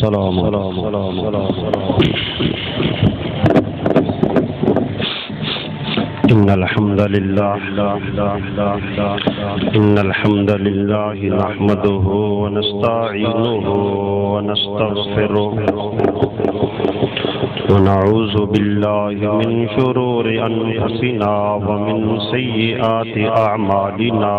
سلام إن الحمد لله نحمده ونستعينه ونستغفره ونعوذ بالله من شرور أنفسنا ومن سيئات أعمالنا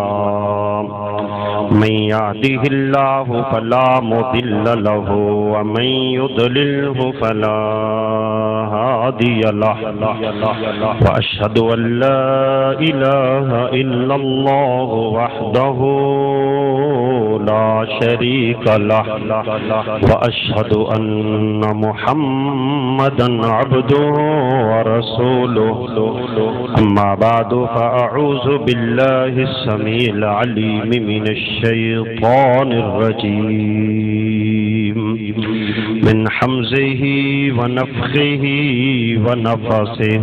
من يهده الله فلا مضل له ومن يضلله فلا هادي له وأشهد أن لا إله إلا الله وحده لا شريك له وأشهد أن محمدا عبده ورسوله أما بعد فأعوذ بالله السميع العليم من الشيطان الرجيم من حمزه ونفخه ونفسه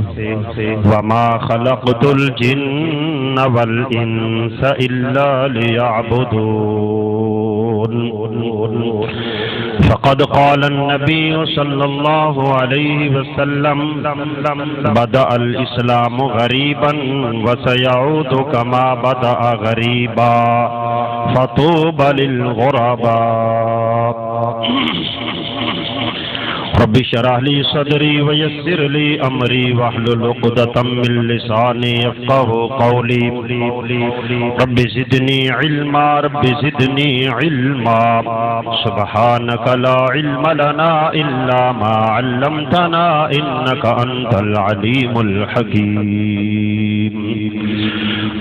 وما خلقت الجن والإنس إلا ليعبدون فقد قال النبي صلى الله عليه وسلم بدأ الإسلام غريبا وسيعود كما بدأ غريبا فطوبى للغرباء رب اشرح لي صدري ويسر لي أمري واحلل عقدة من لساني يفقهوا قولي رب زدني علما رب زدني علما سبحانك لا علم لنا إلا ما علمتنا إنك أنت العليم الحكيم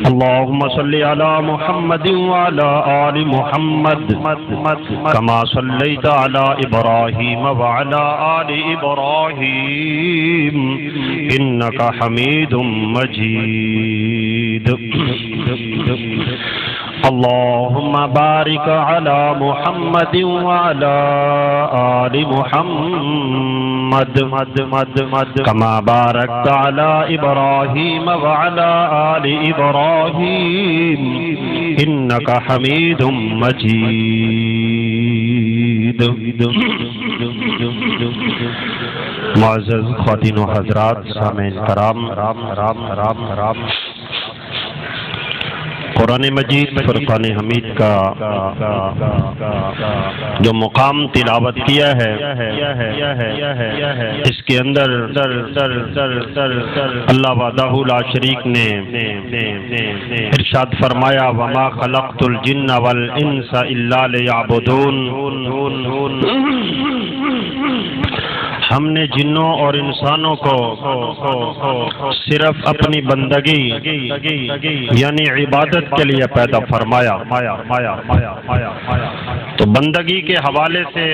اللهم صل على محمد وعلى آل محمد كما صليت على إبراهيم وعلى آل إبراهيم إنك حميد مجيد اللهم بارك على محمد وعلى آل محمد كما باركت على إبراهيم وعلى آل إبراهيم إنك حميد مجيد معزز خواتین و حضرات سامعین کرام قرآن مجید فرقان حمید کا جو مقام تلاوت کیا ہے اس کے اندر اللہ وحدہ لا شریک نے ارشاد فرمایا وما خلقت الجن والانس الا لیعبدون ہم نے جنوں اور انسانوں کو صرف اپنی بندگی یعنی عبادت کے لیے پیدا فرمایا تو بندگی کے حوالے سے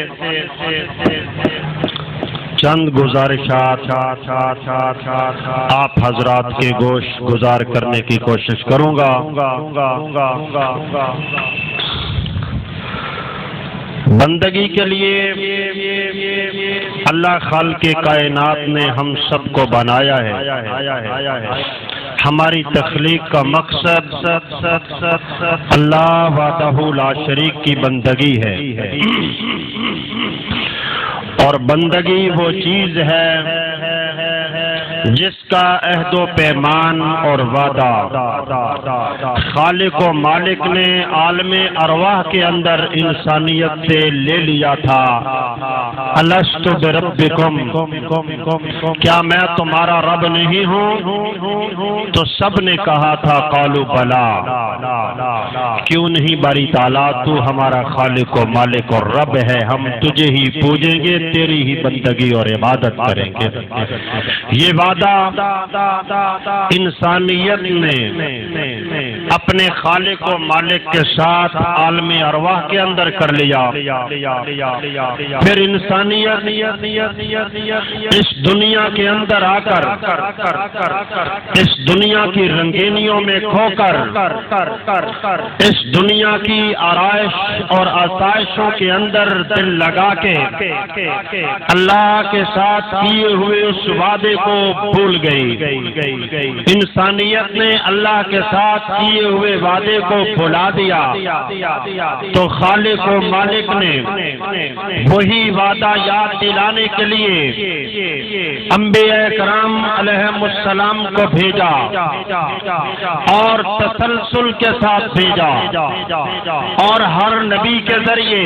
چند گزارشات آپ حضرات کے گوش گزار کرنے کی کوشش کروں گا۔ بندگی کے لیے اللہ خالق کائنات نے ہم سب کو بنایا ہے۔ ہماری تخلیق کا مقصد اللہ وحدہ لا شریک کی بندگی ہے، اور بندگی وہ چیز ہے جس کا عہد و پیمان اور وعدہ خالق و مالک نے عالم ارواح کے اندر انسانیت سے لے لیا تھا۔ الست بربکم، کیا میں تمہارا رب نہیں ہوں؟ تو سب نے کہا تھا قالوا بلا، کیوں نہیں باری تعالیٰ، تو ہمارا خالق و مالک اور رب ہے، ہم تجھے ہی پوجیں گے، تیری ہی بندگی اور عبادت کریں گے۔ یہ انسانیت نے اپنے خالق و مالک کے ساتھ عالم ارواح کے اندر کر لیا۔ پھر انسانیت اس دنیا کے اندر آ کر اس دنیا کی رنگینیوں میں کھو کر اس دنیا کی آرائش اور آسائشوں کے اندر دل لگا کے اللہ کے ساتھ کیے ہوئے اس وعدے کو بھول گئی۔ انسانیت نے اللہ کے ساتھ کیے ہوئے وعدے کو بھلا دیا تو خالق و مالک نے وہی وعدہ یاد دلانے کے لیے انبیاء کرام علیہم السلام کو بھیجا اور تسلسل کے ساتھ بھیجا، اور ہر نبی کے ذریعے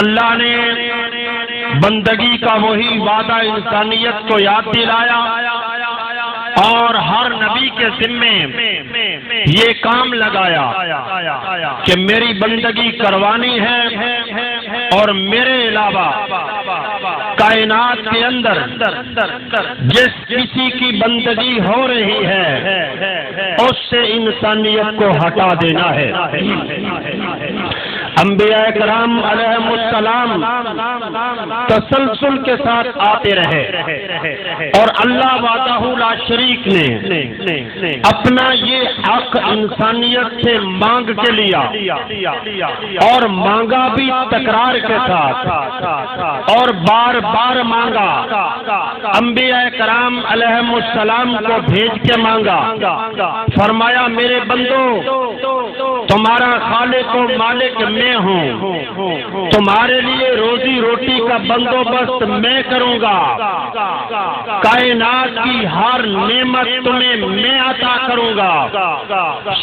اللہ نے بندگی کا وہی وعدہ انسانیت کو یاد دلایا، اور ہر نبی کے ذمے یہ کام لگایا کہ میری بندگی کروانی ہے، اور میرے علاوہ کائنات کے اندر جس کسی کی بندگی ہو رہی ہے اس سے انسانیت کو ہٹا دینا ہے۔ انبیاء کرام علیہم السلام تسلسل کے ساتھ آتے رہے، اور اللہ وحدہ لا شریک نے اپنا یہ حق انسانیت سے مانگ کے لیا، اور مانگا بھی تکرار کے ساتھ، اور بار بار مانگا۔ انبیاء کرام علیہم السلام کو بھیج کے مانگا، فرمایا میرے بندو تمہارا خالق و مالک میں ہوں، تمہارے لیے روزی روٹی کا بندوبست میں کروں گا، کائنات کی ہر نعمت تمہیں میں عطا کروں گا،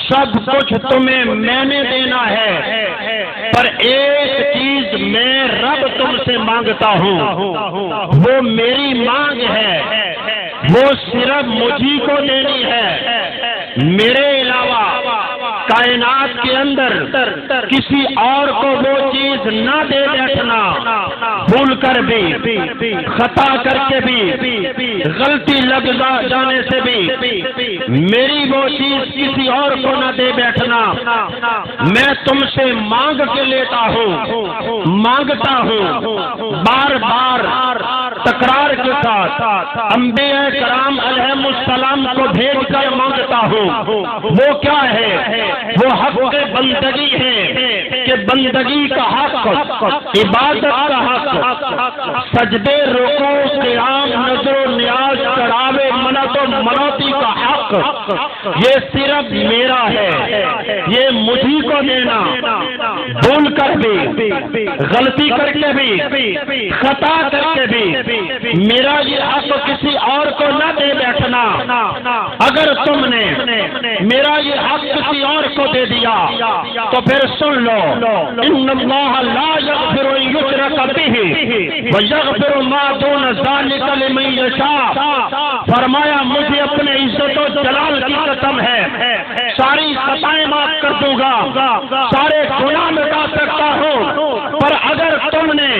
سب کچھ تمہیں میں نے دینا ہے، پر ایک چیز میں رب تم سے مانگتا ہوں، وہ میری مانگ ہے، وہ صرف مجھی کو دینی ہے، میرے علاوہ کائنات کے اندر کسی اور کو وہ چیز نہ دے بیٹھنا، بھول کر بھی، خطا کر کے بھی، غلطی لگ جانے سے بھی میری وہ چیز کسی اور کو نہ دے بیٹھنا، میں تم سے مانگ کے لیتا ہوں، مانگتا ہوں، بار بار تکرار کے ساتھ انبیاء کرام علیہم السلام کو بھیج کر مانگتا ہوں۔ وہ کیا ہے؟ وہ حق بندگی ہے کہ بندگی کا حق، عبادت کا حق، سجدے رکوع قیام نظر و نیاز چڑھاوے منت و منوتی کا حق، یہ صرف میرا ہے، یہ مجھی کو دینا، بھول کر بھی، غلطی کر کے بھی، خطا کر کے بھی میرا یہ حق کسی اور کو نہ دے بیٹھنا۔ اگر تم نے میرا یہ حق کسی اور کو دے دیا تو پھر سن لو، ان اللہ لا یغفر ان یشرک بہ ویغفر ما دون ذلک لمن یشاء۔ فرمایا مجھے اپنے عزت و جلال کی قسم ہے، ساری خطائیں معاف کر دوں گا، سارے گناہ مٹا سکتا ہوں، پر اگر تم نے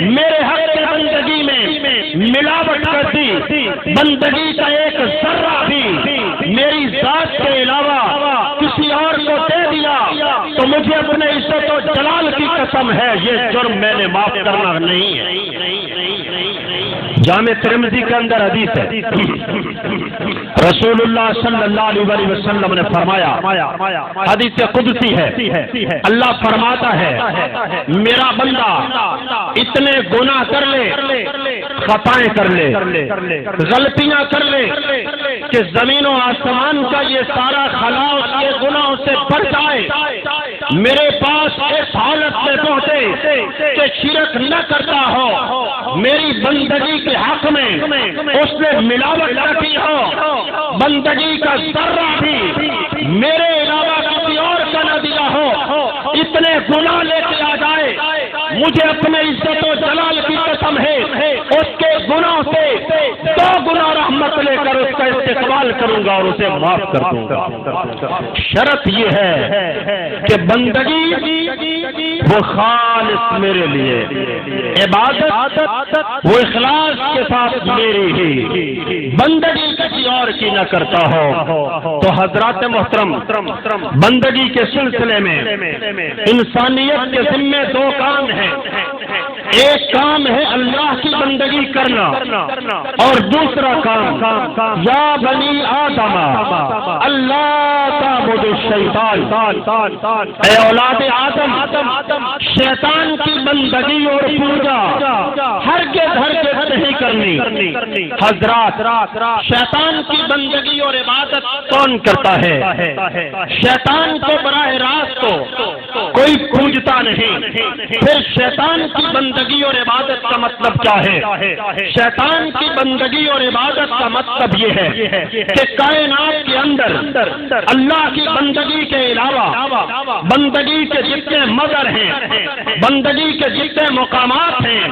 میرے حق کی بندگی میں ملاوٹ کر دی، بندگی کا ایک ذرہ بھی میری ذات کے علاوہ کسی اور کو دے دیا تو مجھے اپنے عزت و جلال کی قسم ہے یہ جرم میں نے معاف کرنا نہیں ہے۔ جامع ترمذی کے اندر حدیث ہے، رسول اللہ صلی اللہ علیہ وسلم نے فرمایا، حدیث قدسی ہے، اللہ فرماتا ہے میرا بندہ اتنے گناہ کر لے، خطائیں کر لے، غلطیاں کر لے کہ زمین و آسمان کا یہ سارا خلا اس کے گناہوں سے بڑھ جائے، میرے پاس اس حالت میں پہنچے کہ شرک نہ کرتا ہو، میری بندگی کے حق میں اس نے ملاوٹ نہ کی ہو، بندگی کا ذرہ بھی میرے علاوہ کسی اور کا نہ دیا ہو، اتنے گناہ لے کے آ جائے، مجھے اپنے عزت و جلال کی قسم ہے اس کے گناہ سے 2 گنا رحمت لے کر اس کا استقبال کروں گا اور اسے معاف کر دوں گا۔ شرط یہ ہے کہ بندگی وہ خالص میرے لیے، عبادت وہ اخلاص کے ساتھ میری ہی، بندگی کسی اور کی نہ کرتا ہو۔ تو حضرات محترم، بندگی کے سلسلے میں انسانیت کے ذمے 2 کام ہیں، ایک کام ہے اللہ کی بندگی کرنا، اور دوسرا کام یا بنی آدم اللہ تعبدوا الشیطان، اے اولاد آدم شیطان کی بندگی اور پوجا ہرگز نہیں کرنی۔ حضرات شیطان کی بندگی اور عبادت کون کرتا ہے؟ شیطان کو براہ راست تو کوئی پوجتا نہیں۔ پھر شیطان کی بندگی اور عبادت کا مطلب کیا ہے؟ شیطان کی بندگی اور عبادت کا مطلب یہ ہے کہ کائنات کے اندر اللہ کی بندگی کے علاوہ بندگی کے جتنے مظہر ہیں، بندگی کے جتنے مقامات ہیں،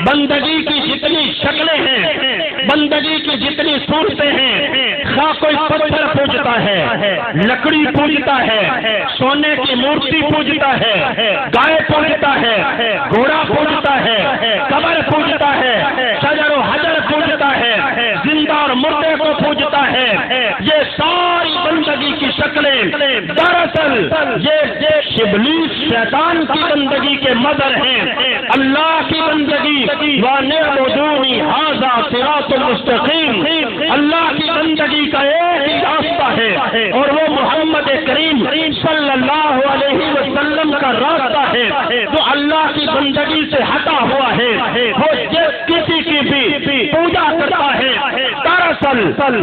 بندگی کی جتنی شکلیں ہیں، بندگی کی جتنی صورتیں ہیں، خواہ کوئی پتھر پوجتا ہے، لکڑی پوجتا ہے، سونے کی مورتی پوجتا ہے، گائے پوجتا ہے، گھوڑا پوجتا ہے، قبر پوجتا ہے، شجر و حجر پوجتا ہے، زندہ اور مردے کو پوجتا ہے، یہ ساری بندگی کی شکلیں دراصل یہ ابلیس شیطان کی بندگی کے مظہر ہیں۔ اللہ کی بندگی وَنِعْبُدُونِي هَذَا صِرَاطٌ مُسْتَقِيمٌ، اللہ کی بندگی کا ایک ہی راستہ ہے اور وہ محمد کریم صلی اللہ علیہ وسلم کا راستہ ہے۔ جو اللہ کی بندگی سے ہٹا ہوا ہے وہ جس کسی کی بھی پوجا کرتا ہے دراصل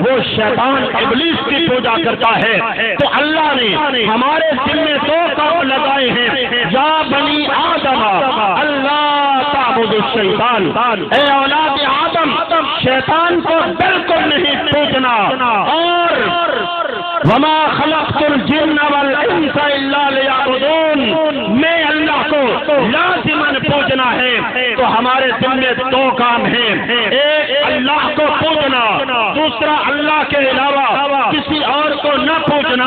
وہ شیطان ابلیس کی پوجا کرتا ہے۔ تو اللہ نے ہمارے دل میں دو کام لگائے ہیں، یا بنی آدم اللہ تعبدوا الشیطان، اے اولاد آدم شیطان کو بالکل نہیں پوجنا، اور وما خلقت الجن والانس الا لیعبدون، میں اللہ کو لازماً پوجنا ہے۔ تو ہمارے دل میں دو کام ہیں، ایک اللہ کو پوجنا، دوسرا اللہ کے علاوہ کسی اور کو نہ پوجنا۔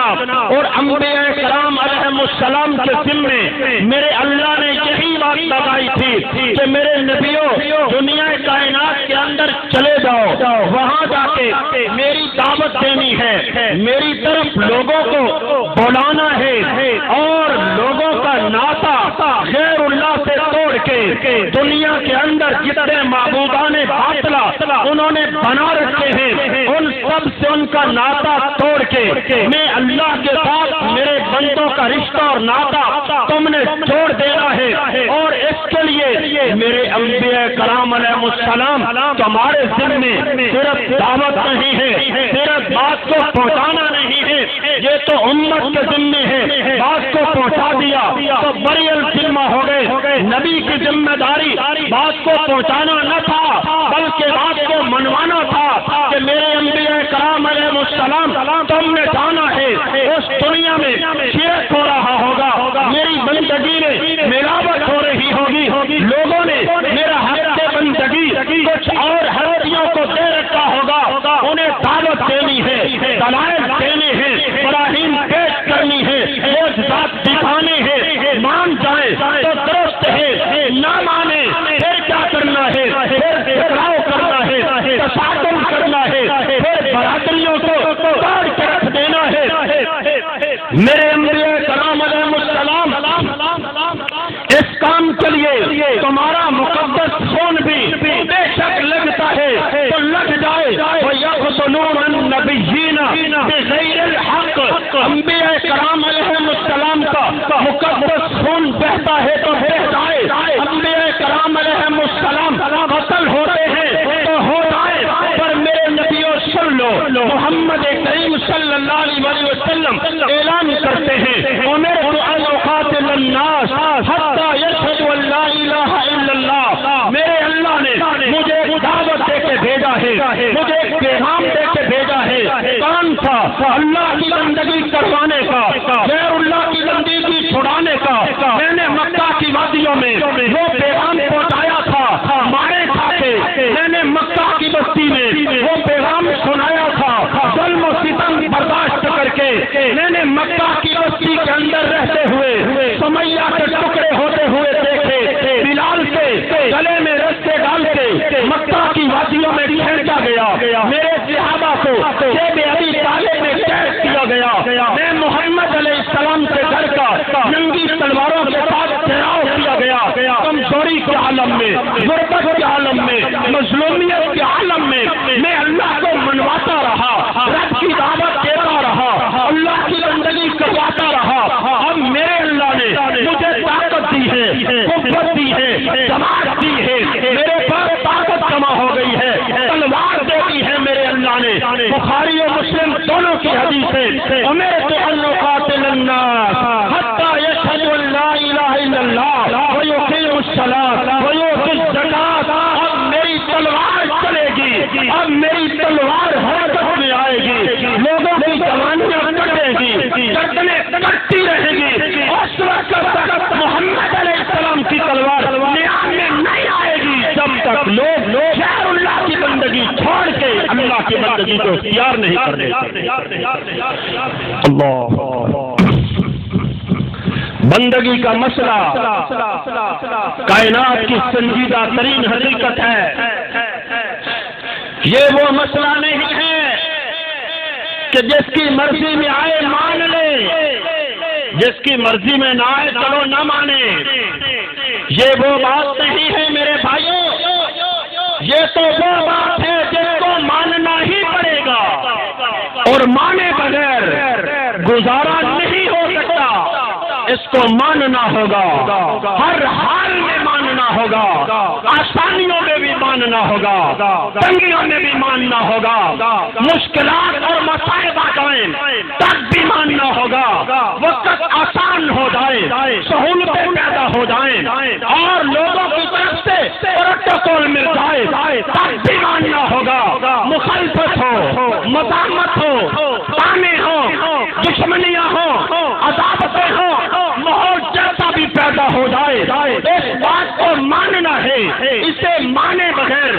اور انبیاء کرام علیہم السلام کے ذمے میرے اللہ نے یہی بات لگائی تھی کہ میرے نبیوں دنیا کائنات کے اندر چلے جاؤ، وہاں جا کے میری دعوت دینی ہے، میری طرف لوگوں کو بلانا ہے، اور لوگوں کا ناطا غیر اللہ سے توڑ کے دنیا کے اندر جتنے معبودان باطلا انہوں نے بنا رکھے ہیں ان سب سے ان کا ناطا توڑ کے میں اللہ کے ساتھ میرے بندوں کا رشتہ اور ناطا تم نے جوڑ دینا ہے۔ اور اس کے لیے میرے انبیاء کرام علیہ السلام تمہارے ذمے صرف دعوت نہیں ہے، صرف بات کو پہنچانا نہیں ہے، یہ تو امت کے ذمے ہے، بات کو پہنچا دیا تو بڑی الذمہ ہو گئے۔ نبی کی ذمہ داری بات کو پہنچانا نہ تھا بلکہ بات کو منوانا تھا کہ میرے انبیاء کرام علیہ السلام تم نے جانا ہے اس دنیا میں شرک ہو رہا ہوگا، میری بندگی میں ملاوٹ ہو رہی ہوگی، لوگوں نے میرا حق بندگی کچھ اور ہستیوں کو دے رکھا ہوگا، انہیں دعوت دینی ہے، دلائل دینے ہیں، براہین پیش کرنی ہے، معجزات دکھانے ہیں، مان جائیں تو درست ہے، نہ مانے پھر کیا کرنا ہے، پھر ٹکراؤ کرنا ہے، تصادم کرنا ہے، پھر برادریوں کو توڑ کے رکھ دینا ہے۔ میرے انبیاء کرام علیہ السلام اس کام کے لیے تمہارا مقدس خون بھی بے شک لگتا ہے تو لگ جائے، وَيَقْتُلُونَ النَّبِيِّينَ بِغَيْرِ الْحَقِّ، انبیاء کرام علیہ السلام کا مقدس خون بہتا ہے تو بہ جائے، انبیاء کرام علیہ السلام قتل ہوتے ہیں تو ہو جائے، پر میرے نبیوں سن لو، محمد کریم صلی اللہ علیہ وسلم اعلان کرتے ہیں اُمِرْتُ أَنْ أُقَاتِلَ النَّاسَ حَتَّى يَشْهَدُوا أَن لَّا إِلَٰهَ إِلَّا اللَّهُ، میرے اللہ نے مجھے دعوت دے کے بھیجا ہے، مجھے پیغام دے کے بھیجا ہے، کام تھا اللہ کی بندگی کروانے کا، غیر اللہ کی بندگی چھڑانے کا۔ میں نے مکہ کی وادیوں میں وہ پیغام پہنچایا تھا، مارے کھاتے، میں نے مکہ کی بستی میں وہ پیغام سنایا تھا، ظلم و ستم برداشت کر کے میں نے مکہ کی بستی کے اندر رہتے ہوئے سمیہ کے ٹکڑے ہوتے ہوئے دیکھے، بلال کے گلے میں رستے ڈال کے مکہ کی وادیوں میں پھینکا گیا، میرے صحابہ کو جیب ابی طالب میں قید کیا گیا، میں محمد علیہ السلام کے گھر کا ننگی تلواروں کے ساتھ گھیراؤ کیا گیا، کمزوری کے عالم میں، غربت کے عالم میں، مظلومیت کے عالم میں اللہ کو منواتا رہا، رب کی دعوت دیتا رہا، اللہ کی بندگی کرواتا رہا۔ اب میرے اللہ نے مجھے طاقت دی ہے، قوت دی ہے، جماعت دی ہے، میرے پاس طاقت جمع ہو بخاری و مسلم دونوں کی حدیث ہے، امرت ان اقاتل الناس حتی یشہدوا ان لا الہ الا اللہ ویقیموا الصلاۃ ویؤتوا الزکاۃ۔ اب میری تلوار چلے گی، اب میری تلوار حرکت میں آئے گی، لوگوں کی جوانیاں کٹے گی، گردنیں کٹتی رہے گی، اس وقت تک محمد علیہ السلام کی تلوار نیام میں نہیں آئے گی جب تک لوگ غیر اللہ کی بندگی چھوڑ کے اللہ کی بندگی کو اختیار نہیں کرنے۔ اللہ بندگی کا مسئلہ کائنات کی سنجیدہ ترین حقیقت ہے۔ یہ وہ مسئلہ نہیں ہے کہ جس کی مرضی میں آئے مان لے، جس کی مرضی میں نہ آئے چلو نہ مانے۔ یہ وہ بات نہیں ہے میرے بھائیوں، یہ تو وہ بات ہے جس کو ماننا ہی پڑے گا، اور مانے بغیر گزارا نہیں ہو سکتا۔ اس کو ماننا ہوگا، ہر حال میں ماننا ہوگا، آسانیوں میں بھی ماننا ہوگا، تنگیوں میں بھی ماننا ہوگا، مشکلات اور مصائب آ جائیں تب بھی ماننا ہوگا، وقت آسان ہو جائے، سہولتیں پیدا ہو جائیں اور لوگوں کی طرف سے پروٹوکول مل جائے تب بھی ماننا ہوگا۔ مخالفت ہو، مزاحمت ہو، تانے ہو، دشمنیاں ہو، عداوتیں ہو، ماحول جیسا بھی پیدا ہو جائے، اس بات کو ماننا ہے، اسے مانے بغیر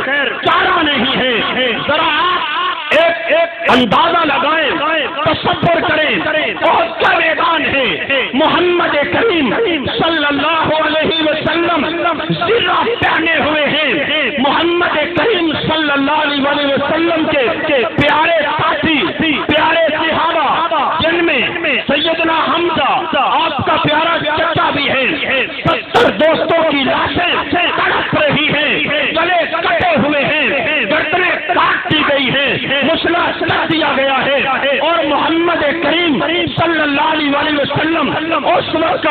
چارہ نہیں ہے۔ ذرا آپ ایک اندازہ لگائیں، تصور کریں، بہت کا میدان ہے، محمد کریم صلی اللہ علیہ وسلم زرہ پہنے ہوئے ہیں، محمد کریم صلی اللہ علیہ وسلم کے پیارے ساتھی، پیارے صحابہ، جن میں سیدنا حمزہ آپ کا پیارا چچا بھی ہے، 70 دوستوں کی لاشیں تڑپ رہی ہیں، گلے کٹے ہوئے ہیں، گردنیں کاٹ دی گئی ہیں، مسلح کر دیا گیا ہے، اور محمد کریم صلی اللہ علیہ وسلم اس وقت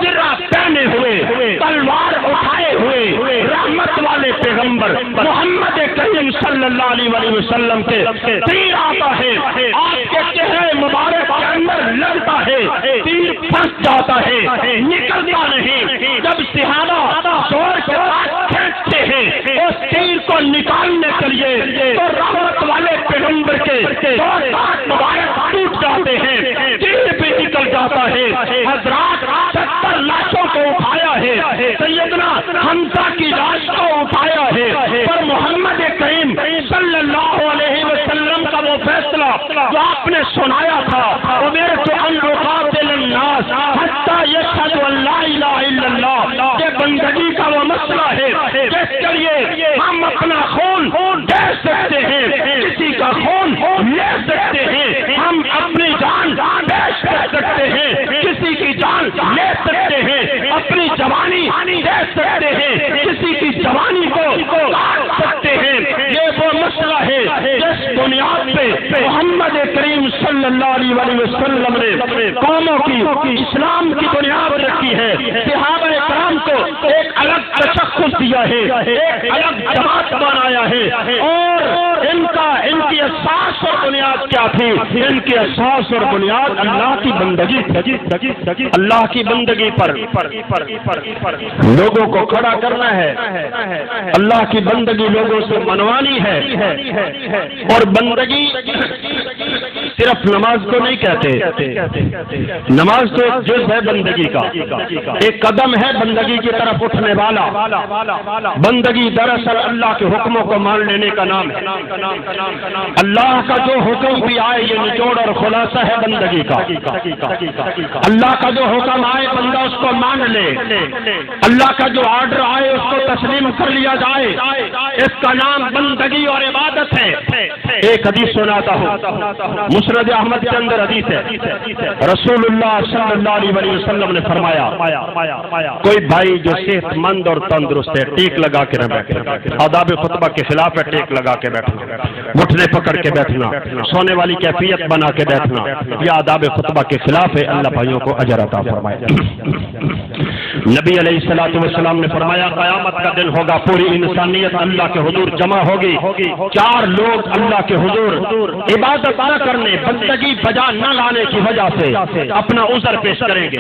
زرہ پہنے ہوئے، تلوار اٹھائے ہوئے، رحمت والے پیغمبر محمد کریم صلی اللہ علیہ وسلم کے تیر آتا ہے، آپ کے چہرے مبارک کے اندر لگتا ہے، تیر پھنس جاتا ہے، نکلتا نہیں۔ جب صحابہ زور کے ساتھ کھینچتے ہیں اس تیر کو نکالنے کے لیے تو رحمت والے پیغمبر کے دو دانت مبارک ٹوٹ جاتے ہیں، تیر بھی نکل جاتا ہے۔ حضرات 70 لاشوں کو اٹھایا ہے، سیدنا حمزہ کی لاش کو اٹھایا ہے، پر محمد کریم صلی اللہ علیہ وسلم کا وہ فیصلہ جو آپ نے سنایا تھا، امرت ان اقاتل الناس حتی یشہدوا ان لا الہ الا اللہ، یہ بندگی کا وہ مسئلہ ہے جس کے لیے ہم اپنا خون دے سکتے ہیں، کسی کا خون لے سکتے ہیں، ہم اپنی جان پیش کر سکتے ہیں، کسی کی جان لے سکتے ہیں، اپنی جوانی دے سکتے ہیں، کسی کی جوانی کو کاٹ سکتے ہیں۔ یہ وہ مسئلہ ہے جس بنیاد پہ محمد کریم صلی اللہ علیہ وسلم نے قوموں کی اسلام کی بنیاد رکھی ہے، صحابہ کرام کو ایک الگ تشخص دیا ہے، ایک الگ جماعت بنایا ہے، اور ان کی اساس اور بنیاد کیا تھی؟ ان کی اساس اور بنیاد اللہ کی بندگی، اللہ کی بندگی پر لوگوں کو کھڑا کرنا ہے، اللہ کی بندگی لوگوں سے منوانی ہے، اور بندگی صرف نماز کو نہیں کہتے، نماز تو ایک جز ہے بندگی کا، ایک قدم ہے بندگی کی طرف اٹھنے والا۔ بندگی دراصل اللہ کے حکموں کو مان لینے کا نام ہے، اللہ کا جو حکم بھی آئے یہ نچوڑ اور خلاصہ ہے بندگی کا، اللہ کا جو حکم آئے بندہ اس کو مان لے، اللہ کا جو آرڈر آئے اس کو تسلیم کر لیا جائے، اس کا نام بندگی اور عبادت ہے۔ ایک حدیث سناتا ہوں، مسند احمد کے اندر حدیث ہے، رسول اللہ صلی اللہ علیہ وسلم نے فرمایا کوئی بھائی جو صحت مند اور تندرست ہے ٹیک لگا کے نہ بیٹھے، آداب خطبہ کے خلاف ہے ٹیک لگا کے بیٹھنا، گھٹنے پکڑ کے بیٹھنا، سونے والی کیفیت بنا کے بیٹھنا، یہ آداب خطبہ کے خلاف ہے، اللہ بھائیوں کو اجر عطا فرمائے۔ نبی علیہ الصلوۃ والسلام نے فرمایا قیامت کا دن بیان ہوگا، پوری انسانیت اللہ کے حضور جمع ہوگی، چار لوگ اللہ کے حضور عبادت نہ کرنے، بندگی بجا نہ لانے کی وجہ سے اپنا عذر پیش کریں گے۔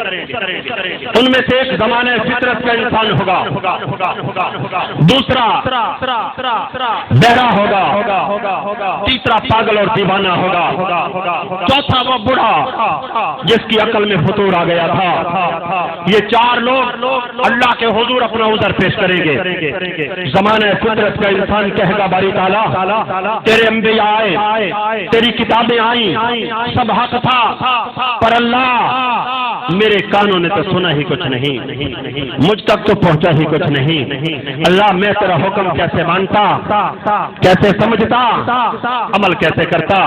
ان میں سے ایک زمانے فطرت کا انسان ہوگا، دوسرا بہرا ہوگا، تیسرا پاگل اور دیوانہ ہوگا، چوتھا وہ بوڑھا جس کی عقل میں فطور آ گیا تھا۔ یہ چار لوگ اللہ کے حضور اپنا عذر پیش کریں گے۔ زمانہ فطرت کا انسان کہے گا باری تعالیٰ تیرے انبیاء آئے، تیری کتابیں آئیں، سب حق تھا، پر اللہ میرے کانوں نے تو سنا ہی کچھ نہیں، مجھ تک تو پہنچا ہی کچھ نہیں۔ اللہ میں تیرا حکم کیسے مانتا، کیسے سمجھتا، عمل کیسے کرتا؟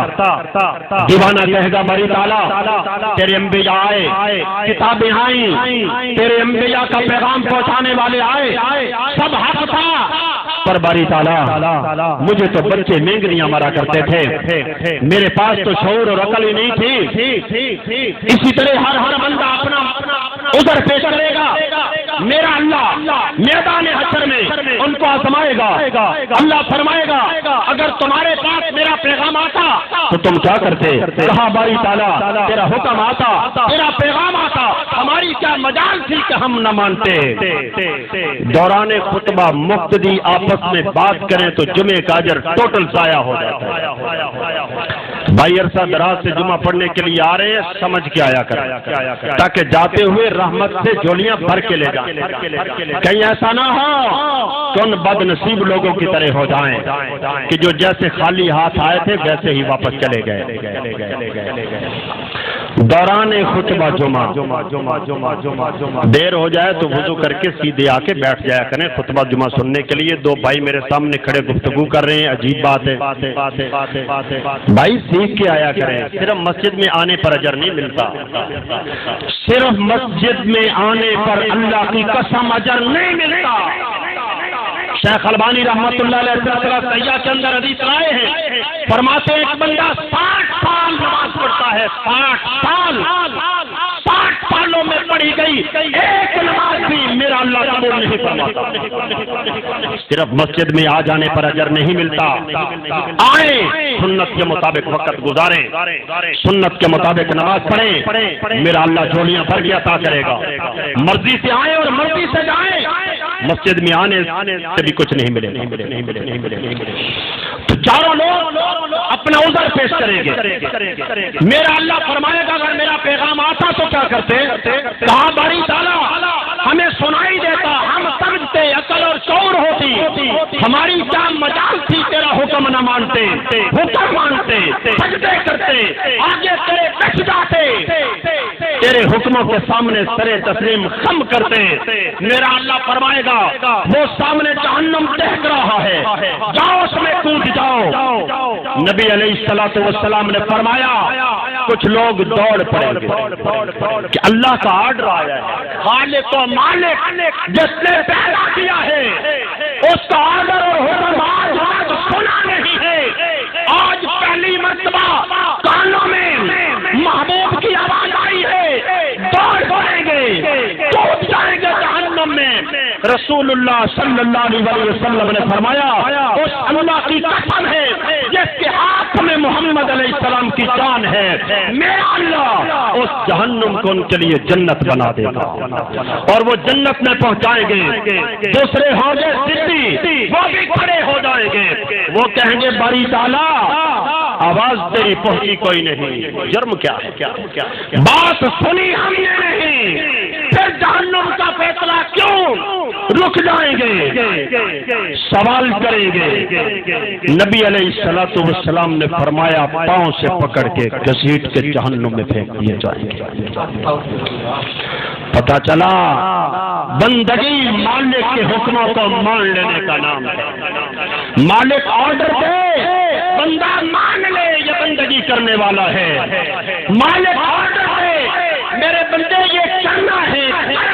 دیوانہ کہے گا باری تعالیٰ تیرے انبیاء آئے، کتابیں آئیں، تیرے انبیاء کا پیغام پہنچانے والے آئے، سب حق تھا، پر باری تعالیٰ مجھے تو بچے مینگنیاں مارا کرتے تھے، میرے پاس تو شعور اور عقل ہی نہیں تھی۔ اسی طرح ہر بندہ اپنا عذر پیش کرے گا۔ میرا اللہ میدان حشر میں ان کو آزمائے گا۔ اللہ فرمائے گا اگر تمہارے پاس میرا پیغام آتا تو تم کیا کرتے؟ کہا باری تعالیٰ تیرا حکم آتا، تیرا پیغام آتا، ہماری کیا مجال تھی کہ ہم نہ مانتے۔ دوران خطبہ مقتدی آپس میں بات کریں تو جمعے کا اجر ٹوٹل ضائع ہو جاتا ہے۔ بھائی عرصہ دراز سے جمعہ پڑھنے کے لیے آ رہے ہیں، سمجھ کے آیا کریں تاکہ جاتے ہوئے رحمت سے جولیاں بھر کے لے جائیں، کہیں ایسا نہ ہو کہ ان بد نصیب لوگوں کی طرح ہو جائیں کہ جو جیسے خالی ہاتھ آئے تھے ویسے ہی واپس چلے گئے۔ دوران خطبہ جمعہ دیر ہو جائے تو وضو کر کے سیدھے آ کے بیٹھ جایا کریں خطبہ جمعہ سننے کے لیے۔ دو بھائی میرے سامنے کھڑے گفتگو کر رہے ہیں، عجیب بات ہے، بھائی سیکھ کے آیا کریں۔ صرف مسجد میں آنے پر اجر نہیں ملتا، صرف مسجد میں آنے پر اللہ کی قسم اجر نہیں ملتا۔ شیخ البانی رحمت اللہ علیہ سیاح کے اندر حدیث لائے ہیں، فرماتے ایک بندہ 60 سال نماز پڑھتا ہے، 60 سالوں میں پڑھی گئی ایک نماز بھی میرا اللہ قبول نہیں فرماتا۔ صرف مسجد میں آ جانے پر اجر نہیں ملتا، آئیں سنت کے مطابق وقت گزاریں، سنت کے مطابق نماز پڑھیں، میرا اللہ جولیاں بھر کے عطا کرے گا۔ مرضی سے آئیں اور مرضی سے جائیں، مسجد میں آنے سے بھی کچھ نہیں ملے۔ تو چاروں لوگ اپنا عذر پیش کریں گے۔ میرا اللہ فرمائے گا اگر میرا پیغام آتا تو کیا کرتے؟ کہا باری تعالیٰ ہمیں سنائی دیتا، ہم سمجھتے، عقل اور شعور ہوتی، ہماری کیا مجال تھی تیرا حکم نہ مانتے، حکم مانتے، سجدے کرتے، آگے تیرے بیٹھ جاتے، تیرے حکموں کے سامنے سرے تسلیم خم کرتے۔ میرا اللہ فرمائے گا وہ سامنے جہنم دہک رہا ہے، جاؤ اس میں کود جاؤ۔ نبی علیہ الصلوۃ والسلام نے فرمایا کچھ لوگ دوڑ پڑیں گے کہ اللہ کا آرڈر آیا ہے، خالق و مالک جس نے پیدا کیا ہے اس کا آرڈر اور حکم آج سنا نہیں ہے۔ آج پہلی مرتبہ کانوں میں محبوب کی آواز آئی ہے، دوڑ پڑیں گے، کود جائیں گے جہنم میں۔ رسول اللہ صلی اللہ علیہ وسلم نے فرمایا اس اللہ کی قسم ہے جس کے ہاتھ میں محمد علیہ السلام کی جان ہے، میرا اللہ اس جہنم کو ان کے لیے جنت بنا دے گا اور وہ جنت میں پہنچائیں گے۔ دوسرے ہوں گے صدیق، وہ بھی کھڑے ہو جائیں گے، وہ کہیں گے باری تعالیٰ آواز تیری پہنچی کوئی نہیں، جرم کیا ہے؟ بات سنی ہم نے نہیں، پھر جہنم کا فیصلہ کیوں؟ رک جائیں گے، سوال کریں گے۔ نبی علیہ الصلوۃ والسلام نے فرمایا پاؤں سے پکڑ کے گھسیٹ کے جہنم میں پھینک دیے جائیں گے۔ پتہ چلا بندگی مالک کے حکموں کو مان لینے کا نام ہے۔ مالک آرڈر دے، بندہ مان لے، یہ بندگی کرنے والا ہے۔ مالک آرڈر دے، میرے بندے یہ کرنا ہے،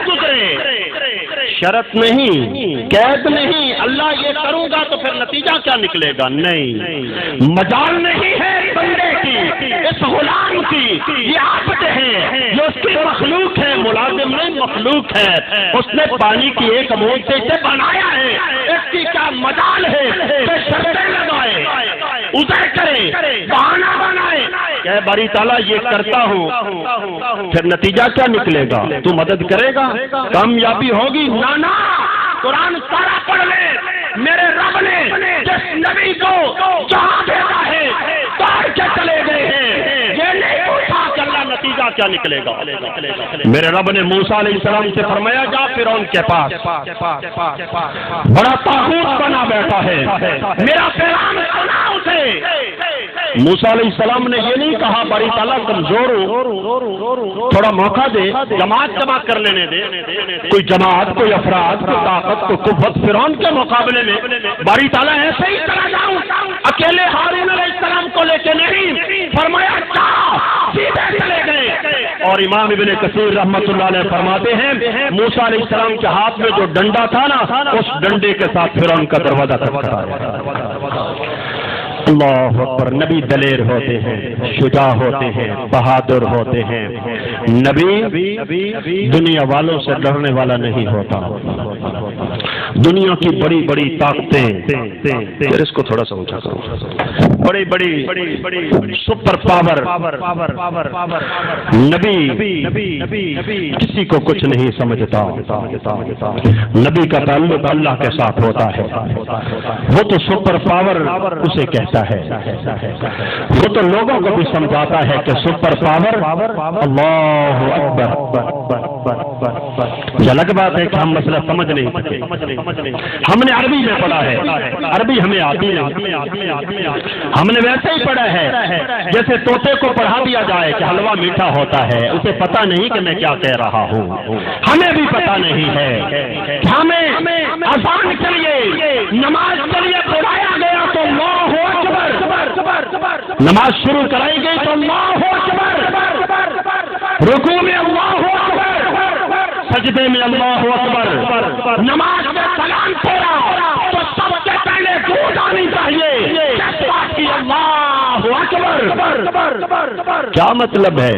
گزرے، شرط نہیں، قید نہیں، اللہ یہ کروں گا تو پھر نتیجہ کیا نکلے گا؟ نہیں، مجال نہیں ہے بندے کی اس غلام کی یہ عبد ہے، یہ اس کی مخلوق ہے، ملازم نہیں مخلوق ہے. اس نے پانی کی ایک بوند سے اسے بنایا ہے. اس کی کیا مجال ہے کہ شرطیں لگائے، ادھر کرے، بہانہ بنائے کہ باری تعالیٰ یہ کرتا ہوں، پھر نتیجہ کیا نکلے گا؟ تو مدد کرے گا، کامیابی ہوگی؟ نہ، قرآن سارا پڑھ لے. میرے رب نے جس نبی کو جہاں بھیجا ہے دوڑ کے چلے گئے ہیں، یہ نہیں پوچھا کہ اللہ نتیجہ کیا نکلے گا. میرے رب نے موسیٰ علیہ السلام سے فرمایا جا فرعون کے پاس، بڑا طاغوت بنا بیٹھا ہے، میرا پیغام سنا اسے. موسیٰ علیہ السلام نے یہ نہیں کہا باری تعالیٰ کمزور ہوں، تھوڑا موقع دے، جماعت جمع کر لینے دے. کوئی جماعت، کوئی افراد، کوئی طاقت، کوئی قوت فرعون کے مقابلے میں باری تعالیٰ ایسے ہی چلا جاؤں اکیلے ہارون علیہ السلام کو لے کے نہیں، فرمایا سیدھے چلے گئے. اور امام ابن کثیر رحمۃ اللہ علیہ فرماتے ہیں موسیٰ علیہ السلام کے ہاتھ میں جو ڈنڈا تھا نا، اس ڈنڈے کے ساتھ فرعون کا دروازہ کھٹکھٹایا. اللہ اکبر. نبی دلیر ہوتے ہیں، شجاع ہوتے ہیں، بہادر ہوتے ہیں. نبی دنیا والوں سے ڈرنے والا نہیں ہوتا. دنیا کی بڑی بڑی طاقتیں، پھر اس کو تھوڑا سا اونچا کرو، بڑی بڑی سپر پاور، نبی کسی کو کچھ نہیں سمجھتا. نبی کا تعلق اللہ کے ساتھ ہوتا ہے. وہ تو سپر پاور اسے کہتا ہے، وہ تو لوگوں کو بھی سمجھاتا ہے کہ سپر پاور اللہ اکبر. یہ الگ بات ہے کہ ہم مسئلہ سمجھ نہیں سکے. ہم نے عربی میں پڑھا ہے، عربی ہمیں آتی نہیں. ہم نے ویسے ہی پڑھا ہے جیسے طوطے کو پڑھا دیا جائے کہ حلوہ میٹھا ہوتا ہے، اسے پتہ نہیں کہ میں کیا کہہ رہا ہوں. ہمیں بھی پتہ نہیں ہے. ہمیں اذان کے لیے، نماز کے لیے بلایا گیا تو اللہ اکبر، نماز شروع کرائی گئی تو اللہ اکبر، رکوع میں اللہ اکبر، سجدے میں اللہ اکبر، نماز میں سلام پھیرا تو سب سے پہلے دودھ آنی چاہیے اللہ اکبر. کیا مطلب ہے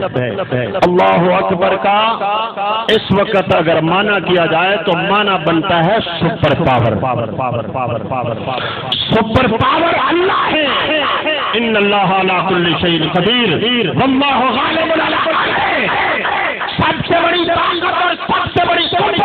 اللہ اکبر کا؟ اس وقت اگر معنی کیا جائے تو معنی بنتا ہے سپر پاور. سپر پاور اللہ ہے. ان اللہ علی کل شیء قدیر واللہ غالب علی امرہ. سب سے بڑی طاقت اور سب سے بڑی قوت،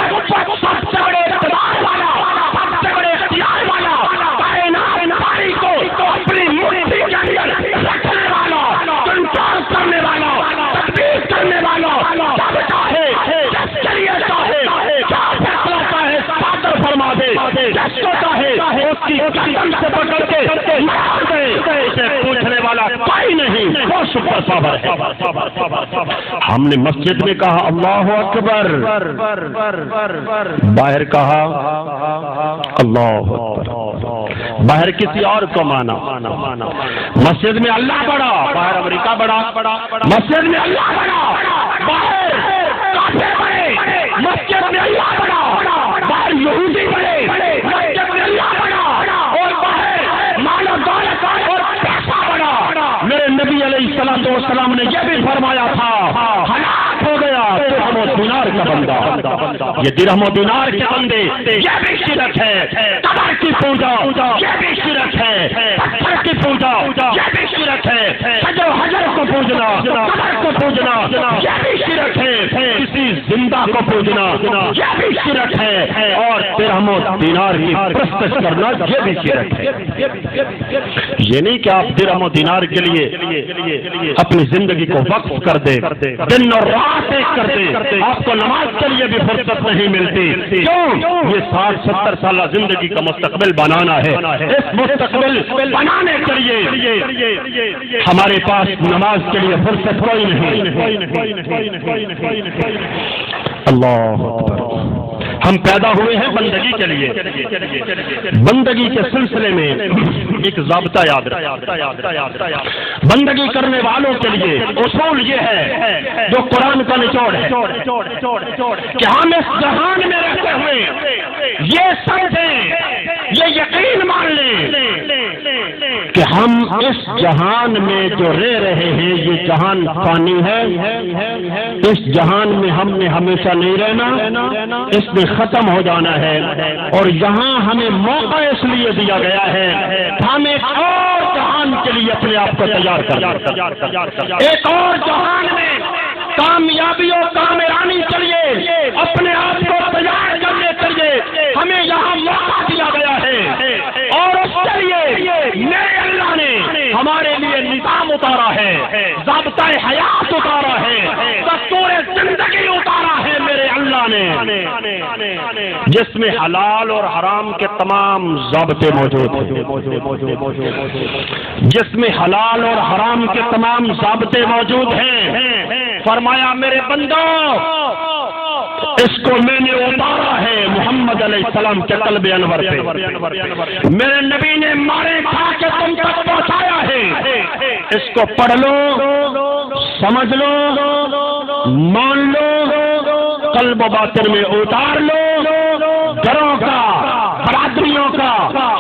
سب سے بڑے اقتدار والا، سب سے بڑے اختیار والا، کائنات ساری کو اپنی مٹھی کے اندر رکھنے والا، کنٹرول کرنے والا، تدبیر کرنے والا، جب چاہے جس کے لیے چاہے کیا فیصلہ چاہے صادر فرما دے، جس کو چاہے اس کی قدم سے پکڑ کے مار دے. اسے پوچھنے والا کوئی نہیں، وہ سپر پاور ہے. ہم نے مسجد میں کہا اللہ اکبر، باہر کہا اللہ اکبر، باہر کسی اور کو مانا. مسجد میں اللہ بڑا، باہر امریکہ بڑا. مسجد میں اللہ بڑا، باہر کافر بڑے. مسجد میں اللہ بڑا، باہر یہودی بڑے. مسجد میں اللہ بڑا اور باہر مال و دولت اور پیسہ بڑا. میرے نبی علیہ السلام نے یہ بھی فرمایا تھا ہلاک ہو گیا درہم و دینار کا بندہ. یہ درہم و دینار کے بندے، یہ بھی شرک ہے. قبر کی پوجا، یہ بھی شرک ہے. پتھر کی پوجا، یہ بھی شرک ہے. حجر و حجر کو پوجنا، قبر کو پوجنا، یہ بھی شرک ہے. کسی زندہ کو پوجنا، یہ بھی شرک ہے. اور درہم و دینار کی پرستش کرنا، یہ بھی شرک ہے. یہ نہیں کہ آپ درہم و دینار کے لیے اپنی زندگی کو وقف کر دے، دن اور رات ایک کر دے. آپ کو نماز کے لیے بھی فرصت نہیں ملتی. کیوں؟ یہ 60-70 سالہ زندگی کا مستقبل بنانا ہے. اس مستقبل بنانے کے لیے ہمارے پاس نماز کے لیے فرصت کوئی نہیں. اللہ اکبر. ہم پیدا ہوئے ہیں بندگی کے لیے. بندگی کے سلسلے میں ایک ضابطہ یاد رکھیں. بندگی کرنے والوں کے لیے اصول یہ ہے جو قرآن کا نچوڑ ہے کہ ہم اس جہان میں رہتے ہوئے یہ سمجھیں، یہ یقین مان لیں کہ ہم اس جہان میں جو رہ رہے ہیں یہ جہان فانی ہے، اس جہان میں ہم نے ہمیشہ نہیں رہنا، اس میں ختم ہو جانا ہے، اور یہاں ہمیں موقع اس لیے دیا گیا ہے ہم ایک اور جہان کے لیے اپنے آپ کو تیار کر لیں، ایک اور جہان میں کامیابی اور کامیرانی چلیے اپنے آپ کو تیار کرنے کے لیے ہمیں یہاں موقع دیا گیا ہے، اور اس کے لیے میرے اللہ نے ہمارے لیے نظام اتارا ہے، ضابطۂ حیات اتارا ہے، دستور زندگی اتارا ہے میرے اللہ نے، جس میں حلال اور حرام کے تمام ضابطے موجود ہیں، جس میں حلال اور حرام کے تمام ضابطے موجود ہیں۔ فرمایا میرے بندو اس کو میں نے اتارا ہے محمد علیہ السلام کے قلب انور پہ، میرے نبی نے مارے کھا کے تم تک پہنچایا ہے، اس کو پڑھ لو، سمجھ لو، مان لو، قلب و باطن میں اتار لو، گھروں کا، برادریوں کا،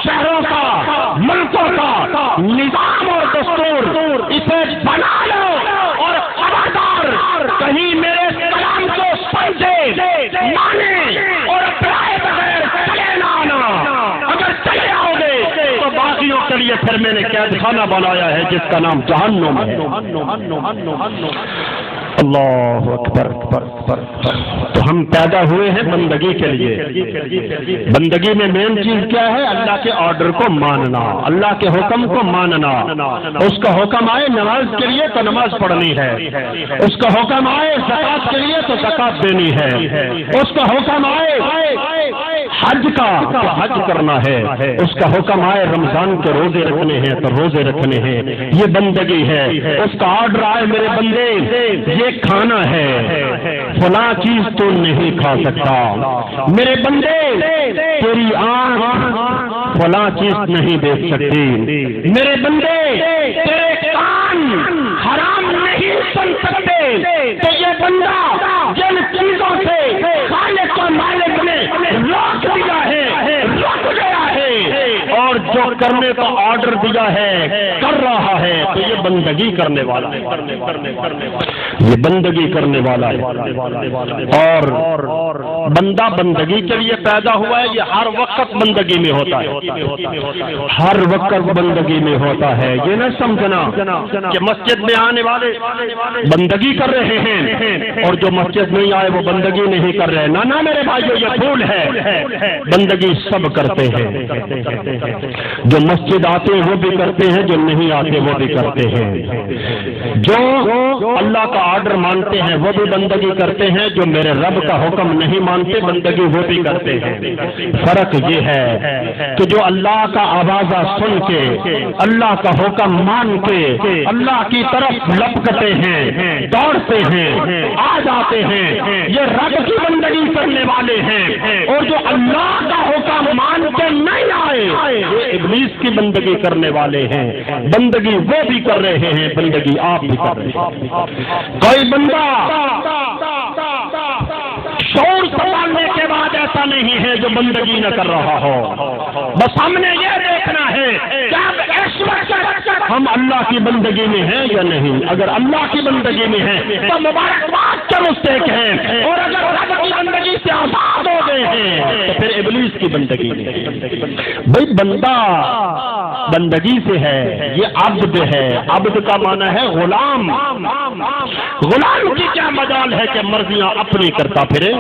شہروں کا، ملکوں کا نظام اور دستور اسے بنا لو، اور خبردار کہیں میرے کلام کو سمجھے، مانے اور اپنائے بغیر چلے نہ آنا، اگر چلے آؤ گے تو باقیوں کے لیے پھر میں نے قید خانہ بنایا ہے جس کا نام جہنم ہے۔ اللہ اکبر۔ تو ہم پیدا ہوئے ہیں بندگی کے لیے، بندگی میں مین چیز کیا ہے؟ اللہ کے آرڈر کو ماننا، اللہ کے حکم کو ماننا، اس کا حکم آئے نماز کے لیے تو نماز پڑھنی ہے، اس کا حکم آئے زکات کے لیے تو زکات دینی ہے، اس کا حکم آئے حج کا تو حج کرنا ہے، اس کا حکم آئے رمضان کے روزے رکھنے ہیں تو روزے رکھنے ہیں، یہ بندگی ہے۔ اس کا آرڈر آئے میرے بندے یہ کھانا ہے، فلاں چیز تو نہیں کھا سکتا، میرے بندے تیری آنکھ فلاں چیز نہیں دیکھ سکتی، میرے بندے تیرے کان حرام نہیں سن سکتے، تو یہ بندہ جن چیزوں سے خالق و مالک نے روک دیا ہے، رک گیا ہے، اور جو کرنے کا آرڈر دیا ہے کر رہا ہے، تو یہ بندگی کرنے والا ہے، یہ بندگی کرنے والا ہے۔ اور بندہ بندگی کے لیے پیدا ہوا ہے، یہ ہر وقت بندگی میں ہوتا ہے، ہر وقت بندگی میں ہوتا ہے۔ یہ نہ سمجھنا کہ مسجد میں آنے والے بندگی کر رہے ہیں اور جو مسجد نہیں آئے وہ بندگی نہیں کر رہے، نہ میرے بھائیو یہ بھول ہے، بندگی سب کرتے ہیں، جو مسجد آتے ہیں وہ بھی کرتے ہیں، جو نہیں آتے وہ بھی کرتے ہیں، جو اللہ کا آرڈر مانتے ہیں وہ بھی بندگی کرتے ہیں، جو میرے رب کا حکم نہیں مانتے بندگی وہ بھی کرتے ہیں۔ فرق یہ ہے کہ جو اللہ کا آوازہ سن کے، اللہ کا حکم مان کے اللہ کی طرف لپکتے ہیں، دوڑتے ہیں، آ جاتے ہیں، یہ رب کی بندگی کرنے والے ہیں، اور جو اللہ کا حکم مان کے نہیں آئے وہ ابلیس کی بندگی کرنے والے ہیں۔ بندگی وہ بھی کر رہے ہیں، بندگی آپ بھی کر رہے ہیں۔ کوئی بندہ شعور سنبھالنے کے بعد ایسا نہیں ہے جو بندگی نہ کر رہا ہو، بس ہم نے یہ دیکھنا ہے کہ اب اس وقت ہم اللہ کی بندگی میں ہیں یا نہیں۔ اگر اللہ کی بندگی میں ہیں تو مبارکباد کے مستحق ہیں، اور اگر رب کی بندگی سے آزاد ہو گئے ہیں تو پھر ابلیس کی بندگی میں ہیں۔ بھائی بندہ بندگی سے ہے، یہ عبد ہے، عبد کا معنی ہے غلام، غلام کی کیا مجال ہے کہ مرضیاں اپنی کرتا پھرے،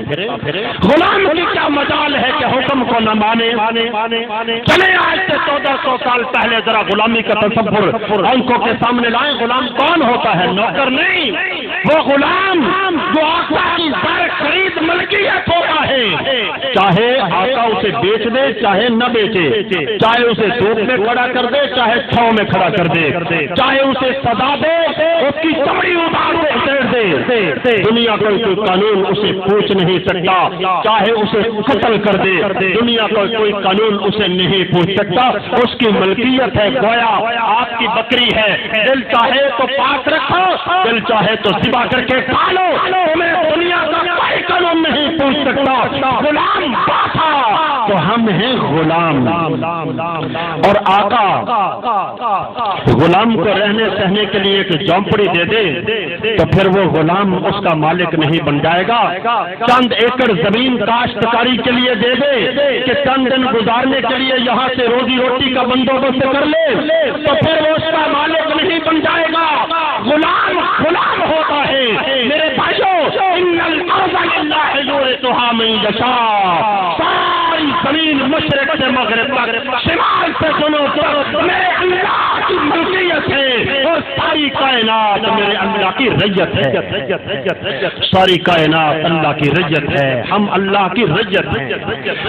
غلام کی کیا مجال ہے کہ حکم کو نہ مانے۔ چلے آج سے 1400 سال پہلے ذرا غلامی کا تصور آنکھوں کے سامنے لائیں۔ غلام کون ہوتا ہے؟ نوکر نہیں، وہ غلام جو آقا کی زر خرید ملکیت ہوتا ہے، چاہے آقا اسے بیچ دے چاہے نہ بیچے، چاہے اسے دھوپ میں کھڑا کر دے چاہے چھاؤں میں کھڑا کر دے، چاہے اسے سزا دے اس کی چمڑی اتار دے پھیر دے، دنیا کا کوئی قانون اسے پوچھ نہیں سکتا، چاہے اسے قتل کر دے دنیا کا کوئی قانون اسے نہیں پوچھ سکتا، اس کی ملکیت ہے۔ گویا آپ کی بکری ہے، دل چاہے تو پاک رکھو، دل چاہے تو ذبح کر کے کھا لو، تمہیں دنیا کا کوئی قانون نہیں پوچھ سکتا، غلام تھا تو ہم ہیں غلام، اور آقا غلام کو رہنے سہنے کے لیے ایک جھونپڑی دے دے تو پھر وہ غلام اس کا مالک نہیں بن جائے گا۔ چند ایکڑ زمین کاشتکاری کے لیے دے دے کہ چند دن گزارنے کے لیے یہاں سے روزی روٹی کا بندوبست کر لے تو پھر وہ اس کا مالک نہیں بن جائے گا۔ غلام غلام ہوتا ہے۔ میرے بھائیوں، ان الارض للہ یورثها من یشاء، ساری زمین مشرق سے مغرب تک، شمال سے جنوب تک میرے اللہ کی ملکیت ہے، اور ساری کائنات میرے اللہ کی رعیت ہے۔ ساری کائنات اللہ کی رعیت ہے، ہم اللہ کی رعیت ہیں،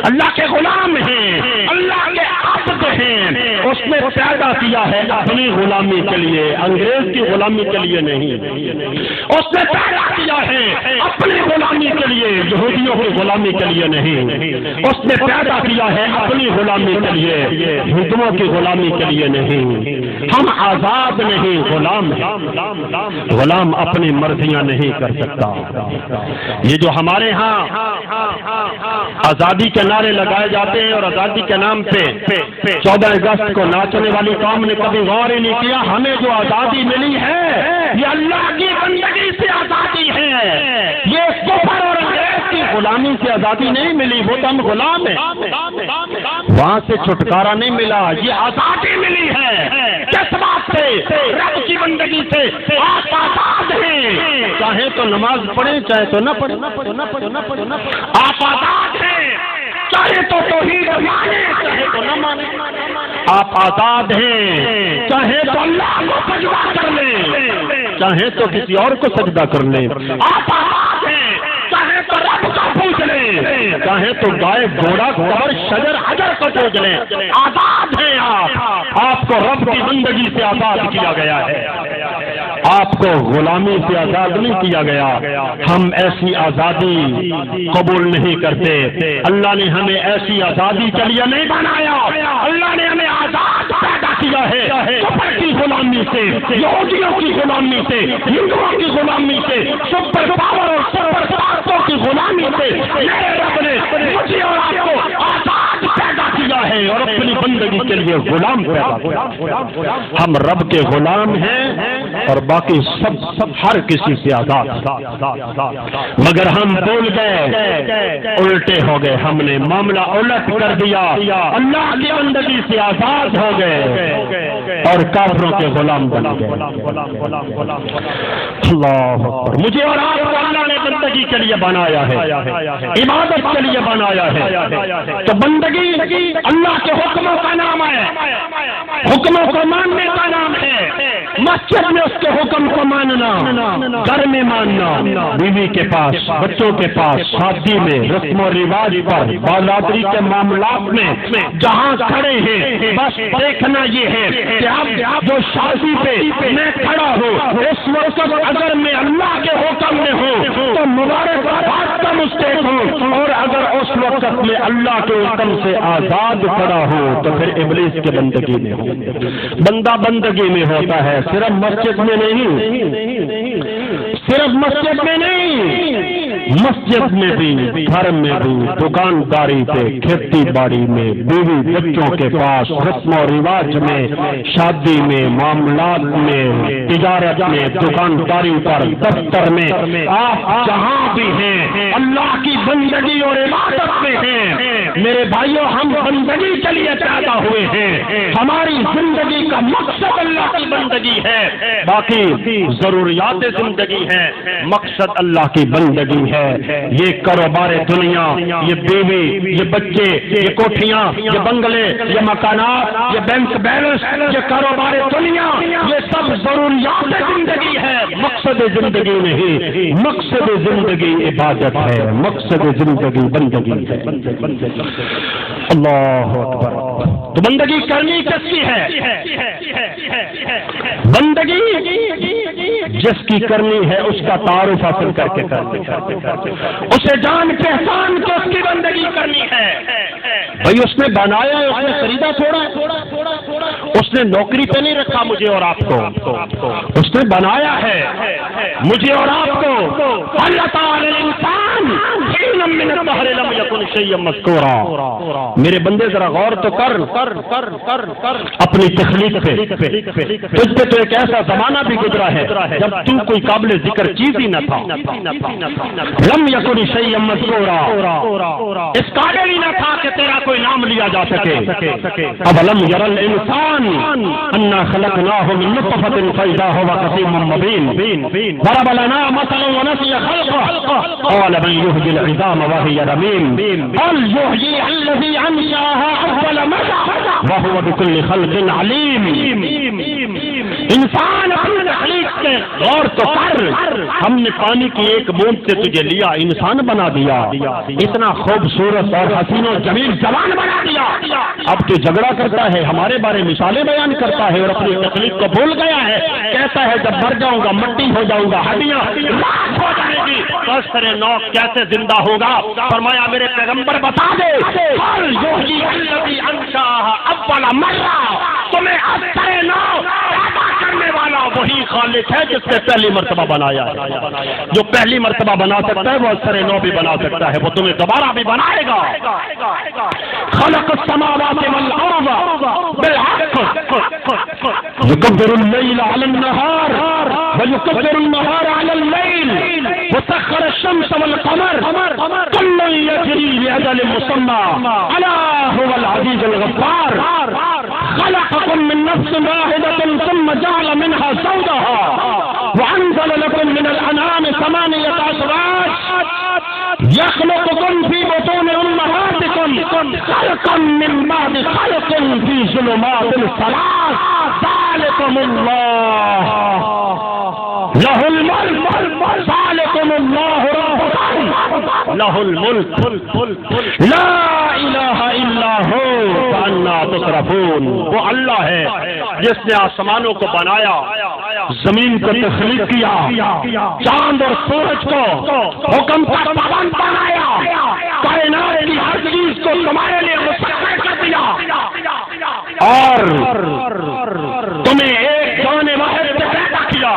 اللہ کے غلام ہیں، اللہ کے عبد ہیں۔ اس نے پیدا کیا ہے اپنی غلامی کے لیے، انگریز کی غلامی کے لیے نہیں۔ اس نے پیدا کیا ہے اپنی غلامی کے لیے، یہودیوں کی غلامی کے لیے نہیں۔ اس نے پیدا کیا ہے اپنی غلامی کے لیے، ہندوؤں کی غلامی کے لیے نہیں۔ ہم آزاد نہیں، غلام ہیں۔ غلام اپنی مرضیاں نہیں کر سکتا۔ یہ جو ہمارے ہاں آزادی کے نعرے لگائے جاتے ہیں اور آزادی کے نام پہ 14 اگست کو ناچنے والی قوم نے کبھی غور ہی نہیں کیا ہمیں جو آزادی ملی ہے یہ اللہ کی بندگی سے آزادی ہے، یہ کفر اور انگریز کی غلامی سے آزادی نہیں ملی، وہ تو ہم غلام ہیں، وہاں سے چھٹکارا نہیں ملا، یہ آزادی ملی ہے۔ کس بات سے؟ رب کی بندگی سے آپ آزاد ہیں، چاہے تو نماز پڑھیں چاہے تو نہ پڑھیں، آپ آزاد ہیں، چاہے تو توحید مانیں چاہے تو نہ مانیں، آپ آزاد ہیں، چاہے تو اللہ کو سجدہ کر لیں چاہے تو کسی اور کو سجدہ کر لیں، آپ آزاد ہیں، چاہے تو رب کو پوچھ لیں چاہے تو گائے گھوڑا قبر شجر حجر کو پوچھ لیں، آزاد ہیں آپ کو رب کی بندگی سے آزاد کیا گیا ہے، آپ کو غلامی سے آزاد نہیں کیا گیا۔ ہم ایسی آزادی قبول نہیں کرتے، اللہ نے ہمیں ایسی آزادی کے لیے نہیں بنایا، اللہ نے ہمیں آزاد پیدا کیا ہے، کفر کی غلامی سے، یہودیوں کی غلامی سے، ہندوؤں کی غلامی سے، سپر پاور اور سپر طاقتوں کی غلامی سے میرے رب نے مجھے اور آپ کو آزاد پیدا کیا ہے اور اپنی بندگی کے لیے غلام پیدا کیا۔ ہم رب کے غلام ہیں اور باقی سب ہر کسی سے آزاد، مگر ہم بھول گئے، الٹے ہو گئے، ہم نے معاملہ الٹ کر دیا، اللہ کی بندگی سے آزاد ہو گئے اور کافروں کے غلام بن گئے۔ اللہ اکبر۔ مجھے اور آپ کو اللہ نے بندگی کے لیے بنایا ہے، عبادت کے لیے بنایا ہے، تو بندگی اللہ کے حکموں کا نام ہے، حکموں کو ماننے کا نام ہے، مسجد میں اس کے حکم کو ماننا، گھر میں ماننا، بیوی کے پاس، بچوں کے پاس، شادی میں، رسم و رواج پر، بالادری کے معاملات میں جہاں کھڑے ہیں بس دیکھنا یہ ہے کہ اب جو شادی پہ میں کھڑا ہوں اس وقت اگر میں اللہ کے حکم میں ہوں تو مبارکباد کا مستحق ہوں، اور اگر اس وقت میں اللہ کے حکم سے آزاد کھڑا ہوں تو پھر ابلیس کے بندگی میں ہوں۔ بندہ بندگی میں ہوتا ہے، صرف مسجد میں نہیں، صرف مسجد میں نہیں، مسجد میں بھی، گھر میں بھی، دکانداری پہ، کھیتی باڑی میں، بیوی بچوں کے پاس، رسم و رواج میں، شادی میں، معاملات میں، تجارت میں، دکانداری پر، دفتر میں، آپ جہاں بھی ہیں اللہ کی بندگی اور عبادت میں ہیں۔ میرے بھائیوں، ہم بندگی کے لیے پیدا ہوئے ہیں، ہماری زندگی کا مقصد اللہ کی بندگی ہے، باقی ضروریات زندگی ہے، مقصد اللہ کی بندگی ہے۔ یہ کاروبار دنیا، یہ بیوی، یہ بچے، یہ کوٹھیاں، یہ بنگلے، یہ مکانات، یہ بینک بیلنس، یہ کاروبار دنیا، یہ سب ضروریات زندگی ہے، مقصد زندگی نہیں، مقصد زندگی عبادت ہے، مقصد زندگی بندگی ہے۔ اللہ اکبر۔ تو بندگی کرنی کس کی ہے؟ بندگی جس کی کرنی ہے اس کا تعارف حاصل کر کے کرنی ہے، اسے جان پہچان کے اس کی بندگی کرنی ہے۔ بھائی اس نے بنایا ہے، اس نے خریدا تھوڑا، اس نے نوکری پہ نہیں رکھا مجھے اور آپ کو، اس نے بنایا ہے مجھے اور آپ کو۔ اللہ تعالی الانسان حین من الدہر لم یکن شیئا مذکورا۔ میرے بندے ذرا غور تو کر اپنی تخلیق پہ۔ تجھ پہ تو ایک ایسا زمانہ بھی گزرا ہے جب تو کوئی قابل ذکر چیز ہی نہ تھا، لم یکن شیئا مذکورا، اس قابل ہی نہ تھا کہ تیرا کوئی نام لیا جا سکے۔ اولم یر الانسان انا خلقناہ من نطفۃ فاذا هو خصیم مبین، ضرب لنا مثلا ونسی خلقه قال من یحیی العظام وهي رمیم، قل یحیی الذی انشأها اول مرة وهو بكل خلق علیم۔ انسان اپنی تخلیق سے غور تو کر، ہم نے پانی کی ایک بوند سے تجھے لیا، انسان بنا دیا، اتنا خوبصورت اور حسین و جمیل جوان بنا دیا، اب تو جھگڑا کرتا ہے، ہمارے بارے مثالیں بیان کرتا ہے اور اپنی تخلیق کو بھول گیا ہے، کہتا ہے جب مر جاؤں گا مٹی ہو جاؤں گا، ہڈیاں لاکھ ہو جائے گی، تو اثر نو کیسے زندہ ہوگا؟ فرمایا میرے پیغمبر بتا دے، قل یحیی الذی انشأها اول مرة، تمہیں اثر نو پیدا کرنے والا وہی خالق ہے جس نے پہلی مرتبہ بنایا ہے۔ جو پہلی مرتبہ بنا سکتا ہے وہ اثر نو بھی بنا سکتا ہے، وہ تمہیں دوبارہ بھی بنائے گا۔ خلق السماوات والارض بالحق يكبر الليل على النهار ويكبر النهار على الليل وسخر الشمس والقمر كل يجري لأجل مسمى ألا هو العزيز الغفار خلقكم من نفس واحدة ثم جعل منها زوجها وأنزل لكم من الأنعام 8 أزواج يخلقكم في بطون أمهاتكم خلقا من بعد خلق في ظلمات 3 ذلكم الله له الملك ذلكم الله ربكم له الملك لا الہ الا هو فانا تصرفون۔ وہ اللہ ہے جس نے آسمانوں کو بنایا، زمین کو تخلیق کیا، چاند اور سورج کو حکم کا پابند بنایا، کائنات کی ہر چیز کو تمہارے لیے مسخر کر دیا، اور تمہیں ایک جان واحد سے پیدا کیا،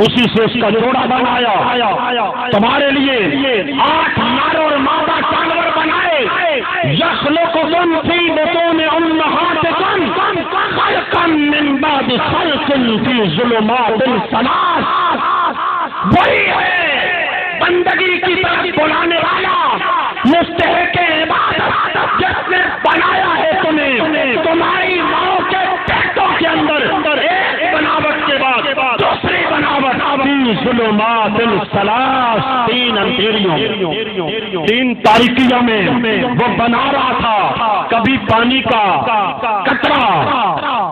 اسی سے اس کا جوڑا بنایا، تمہارے لیے 8 نر اور مادہ جانور بنائے، یخلقکم فی بطون امہاتکم خلقا من بعد خلق فی ظلمات 3۔ وہی ہے بندگی کی طرف بلانے والا، مستحق عبادت، جس نے بنایا ہے تمہیں تمہاری ماں کے پیٹوں کے اندر ایک بناوٹ کے بعد دوسری بناوٹ، فی ظلمات 3 اندھیریوں، 3 تاریکیوں میں وہ بنا رہا تھا، کبھی پانی کا قطرہ،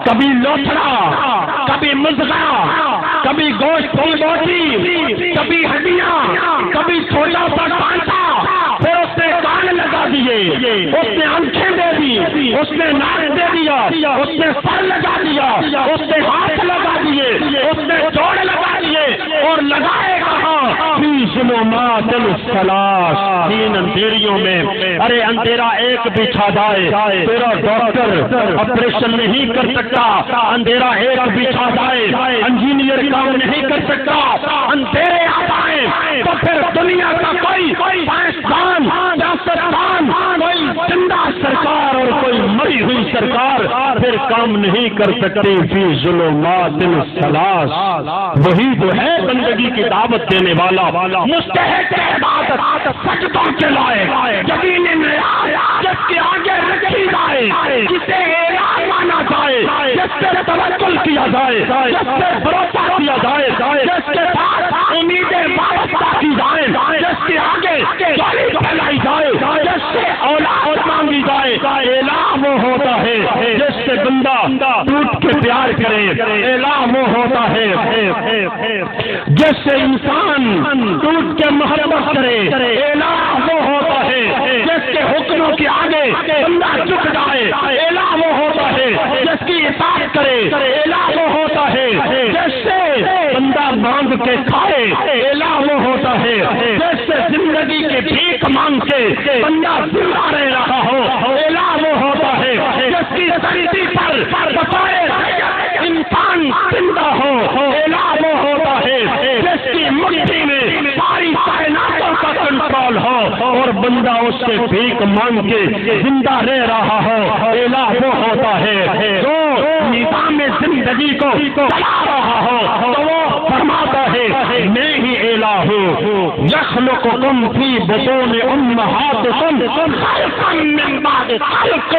کبھی لوتھڑا، کبھی مضغہ، کبھی گوشت کی بوٹی، کبھی ہڈیاں، کبھی چھوٹا سا ڈانٹا، پھر اس نے کان لگا دیے، اس نے آنکھیں دے دی، اس نے ناک دے دیا، اس نے سر لگا دیا، اس نے ہاتھ لگا دیے، اس نے جوڑ لگا دیے، اور لگائے کہاں؟ فی ظلمات 3 اندھیریوں میں۔ ارے اندھیرا ایک بچھا جائے تیرا ڈاکٹر آپریشن نہیں کر سکتا، اندھیرا ایک بچھا جائے انجینئر کام نہیں کر سکتا، اندھیرے آ جائیں تو پھر دنیا کا کوئی سائنسدان، سیاستدان، کوئی زندہ سرکار اور کوئی مری ہوئی سرکار پھر کام نہیں کر سکتے۔ فی ظلمات 3 وہی جو ہے بندگی کی دعوت دینے والا، مستحق عبادت، سجدوں کے لائق، جبین نیاز جس کے آگے رکھی جائے، جسے الہ مانا جائے، جس سے توکل کیا جائے، جس سے بھروسہ کیا جائے، جس کے پاس امیدیں وابستہ کی جائیں، جس کے آگے جولی پھیلائی جائے، جس سے اولاد مانگی جائے۔ الہ وہ ہوتا ہے جس سے بندہ ٹوٹ کے پیار کرے، الہ وہ ہوتا ہے جس سے انسان ٹوٹ کے محبت کرے، الہ وہ ہوتا ہے جس کے حکموں کے آگے بندہ جھک جائے، الہ وہ ہوتا ہے جس کی اطاعت کرے، الہ وہ ہوتا ہے جس سے بندہ مانگ کے کھائے، الہ وہ ہوتا ہے جس سے زندگی کے بھیک مانگ کے بندہ زندہ رہ رہا ہو، الہ وہ ہوتا ہے جس کی دھرتی پر بسائے سے بھیک مانگ کے زندہ رہ رہا ہو، الہ وہ ہوتا ہے جو نظام زندگی کو چلا رہا ہو تو وہ فرماتا ہے میں ہی الہ ہوں، یخلقکم فی بطون امہاتکم خلقا من بعد خلق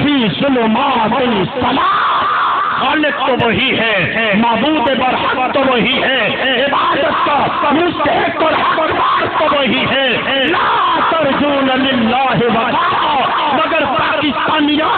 فی ظلمات ثلاث۔ خالق تو وہی ہے، معبود برحق تو وہی ہے، عبادت کا مستحق اور حقدار تو وہی ہے، لا ترجون للہ وقارا۔ مگر پاکستانیوں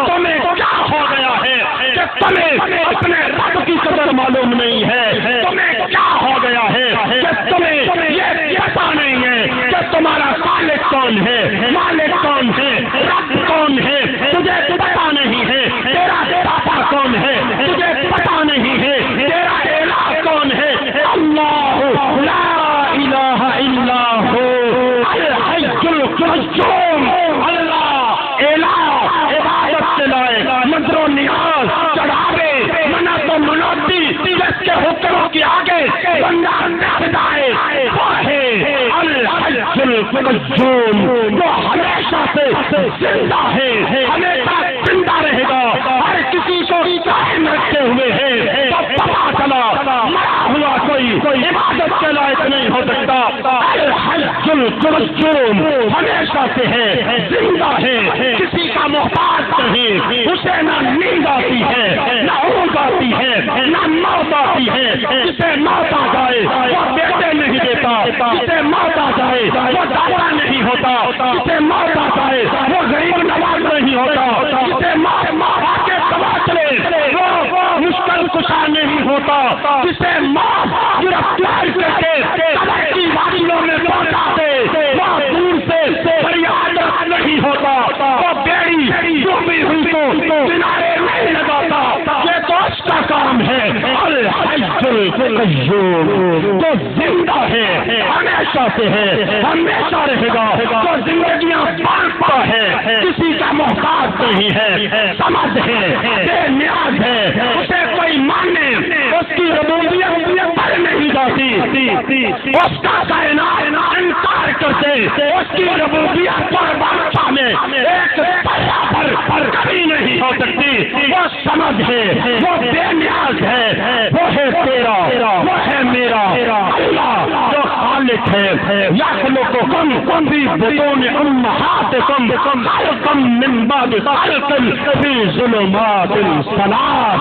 تمہیں کیا ہو گیا ہے کہ تمہیں اپنے رب کی قدر معلوم نہیں ہے، تمہیں کیا ہو گیا ہے کہ تمہیں یہ پتا نہیں ہے کہ تمہارا خالق کون ہے، مالک کون ہے، رب کون ہے، تجھے پتا نہیں ہے تیرا داتا کون ہے، تجھے پتا نہیں ہے تیرا الہ کون ہے۔ اللہ لا الہ الا ہو الحی القیوم، اللہ الہ عبادت کے لائق، نظر و نیاز چڑھاوے منت و منادی جس کے حکموں کے آگے بندہ نہ جائے، وہ ہے الحی القیوم، وہ ہمیشہ سے زندہ ہے، ہمیشہ زندہ رہے گا، ہر کسی کو قائم رکھتے ہوئے ہے۔ تو پتا چلا مرا ہوا کوئی عبادت کے لائق نہیں ہو سکتا۔ الحی القیوم ہمیشہ سے ہے، زندہ ہے، کسی کا محتاج نہیں، اسے نہ نیند آتی ہے، نہ اونگ آتی ہے، نہ موت آتی ہے۔ جسے موت آ جائے وہ بیٹے نہیں دیتا، جسے موت آ جائے وہ دادا نہیں ہوتا، جسے موت آ جائے وہ غریب نواز نہیں ہوتا، جسے موت آ کے دبا چلے وہ مشکل کشا نہیں ہوتا، جسے موت گرفتار کر کے قبر کی وادیوں میں پہنچا دے وہ دور سے فریاد نہیں ہوتا، وہ بیڑی ڈوبی ہوئی کو کنارے نہیں لگاتا، یہ تو اس کا کام ہے۔ الحی القیوم جو زندہ ہے، ہمیشہ سے ہے، ہمیشہ رہے گا، جو زندگیاں بانٹتا ہے، کسی کا محتاج نہیں ہے، سمجھ ہے، بے نیاز ہے، اسے کوئی ماننے اس کی ربوبیت پر نہیں جاتی، اس کا کائنات انکار کرتے اس کی ربوبیت پر بادشاہ میں ایک پر کبھی نہیں ہو سکتی۔ وہ سمجھ ہے، وہ بے نیاز ہے، وہ ہے تیرا، وہ ہے میرا اللہ جو خالق ہے۔ یخلقکم فی بطون امہاتکم خلقا من بعد خلق فی ظلمات ثلاث۔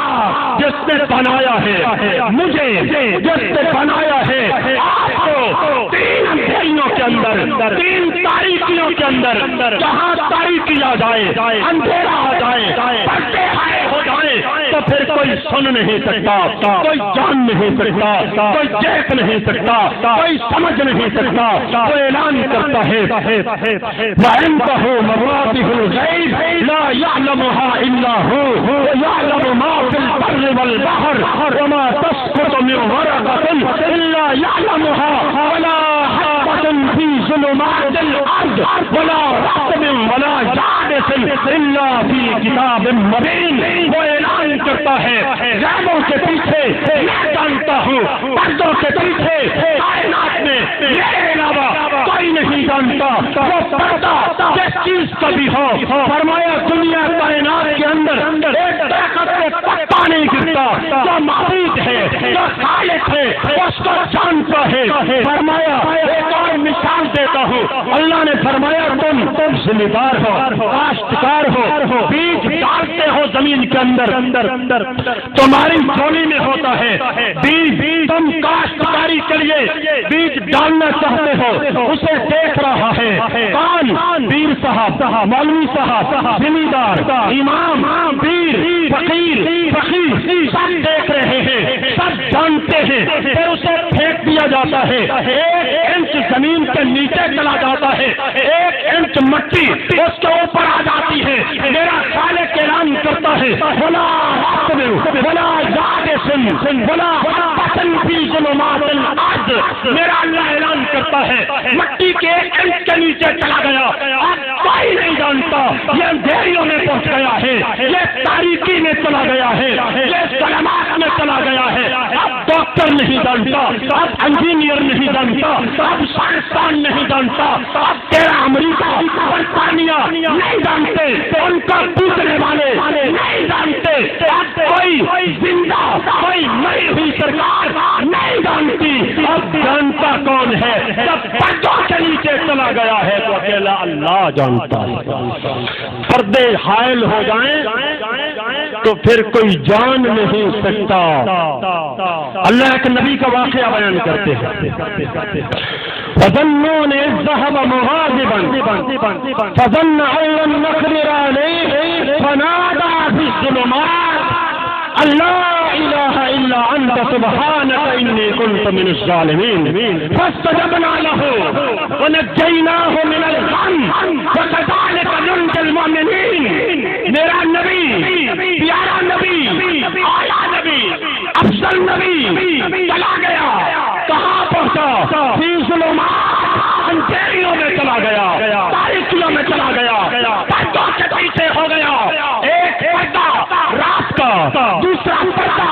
جس نے بنایا ہے مجھے، جس نے بنایا ہے آپ کو، تین اندھیریوں کے اندر، تین تاریکیوں کے اندر، جہاں تاریکی آ جائے، اندھیرا آ جائے، پردے ہائے ہو جائے تو پھر کوئی سن نہیں سکتا، کوئی جان نہیں سکتا، کوئی دیکھ نہیں سکتا، کوئی سمجھ نہیں سکتا۔ وہ اعلان کرتا ہے وَعِندَهُ مَفَاتِحُ الْغَيْبِ لَا يَعْلَمُهَا إِلَّا هُوَ وَيَعْلَمُ مَا فِي الْبَرِّ وَالْبَحْرِ وَمَا تَسْقُطُ مِنْ وَرَقَةٍ إِلَّا يَعْلَمُهَا وَلَا حَبَّةٍ فِي ظُلُمَاتِ الْأَرْضِ وَلَا رَطْبٍ وَلَا يَابِسٍ إِلَّا فِي كِتَابٍ مُبِينٍ۔ وہ اعلان کرتا ہے غیبوں کے پیچھے میں جانتا ہوں، پردوں کے پیچھے کائنات میں میرے علاوہ کوئی نہیں جانتا۔ وہ پردہ جس چیز کا بھی ہو، فرمایا دنیا کائنات کے اندر ایک درخت سے پتا نہیں گرتا، جو معبود ہے، جو خالق ہے اس کو جانتا ہے۔ فرمایا ایک اور مثال دیتا ہوں، اللہ نے فرمایا تم ذمہ دار ہو، کاشتکار ہو، بیج ڈالتے ہو زمین کے اندر، تمہاری جھولی میں ہوتا ہے بیج، تم کاشتکاری کے لیے بیج ڈالنا چاہتے ہو، اسے دیکھ رہا ہے کون؟ پیر صاحب، مولوی صاحب، ذمہ دار، امام، پیر، فقیر، فقیر سب دیکھ رہے ہیں، سب جانتے ہیں، پھر اسے پھینک دیا جاتا ہے، 1 انچ زمین کے نیچے چلا جاتا ہے، 1 انچ مٹی اس کے اوپر آ جاتی ہے۔ میرا خالق اعلان کرتا ہے وَلَا رَطْبٍ وَلَا يَابِسٍ وَلَا حَبَّةٍ فِي ظُلُمَاتِ الْأَرْضِ۔ میرا اللہ اعلان کرتا ہے مٹی کے 1 انچ کے نیچے چلا گیا، اب کوئی نہیں جانتا، یہ اندھیریوں میں پہنچ گیا ہے، یہ تاریکی میں چلا گیا ہے، یہ ظلمات میں چلا گیا ہے، اب ڈاکٹر نہیں جانتا، اب انجینئر نہیں جانتا، اب سائنسدان نہیں جانتا، اب تیرا امریکہ برطانیہ نہیں جانتے، ان کا پوچھنے والے نہیں جانتے، اب کوئی زندہ کوئی مری ہوئی سرکار نہیں جانتی، اب جانتا کون ہے؟ جب پردوں کے نیچے چلا گیا ہے تو اکیلا اللہ جانتا ہے۔ پردے حائل ہو جائیں تو پھر کوئی جان نہیں سکتا۔ اللہ ایک نبی کا واقعہ بیان کرتے ہیں، فظنون اذ ذهب مغاضبا فظن ان لن نقدر عليه فنادى في الظلمات ان لا اله الا انت سبحانك اني كنت من الظالمين فاستجبنا له ونجيناه من الغم وكذلك ننجي المؤمنين۔ میرا نبی، پیارا نبی، اعلیٰ نبی، افضل نبی چلا گیا، کہاں پہنچا؟ فی ظلمات، اندھیریوں میں چلا گیا، تاریکیوں میں چلا گیا، پردوں کے پیچھے ہو گیا۔ ایک پردہ رات کا، دوسرا پردہ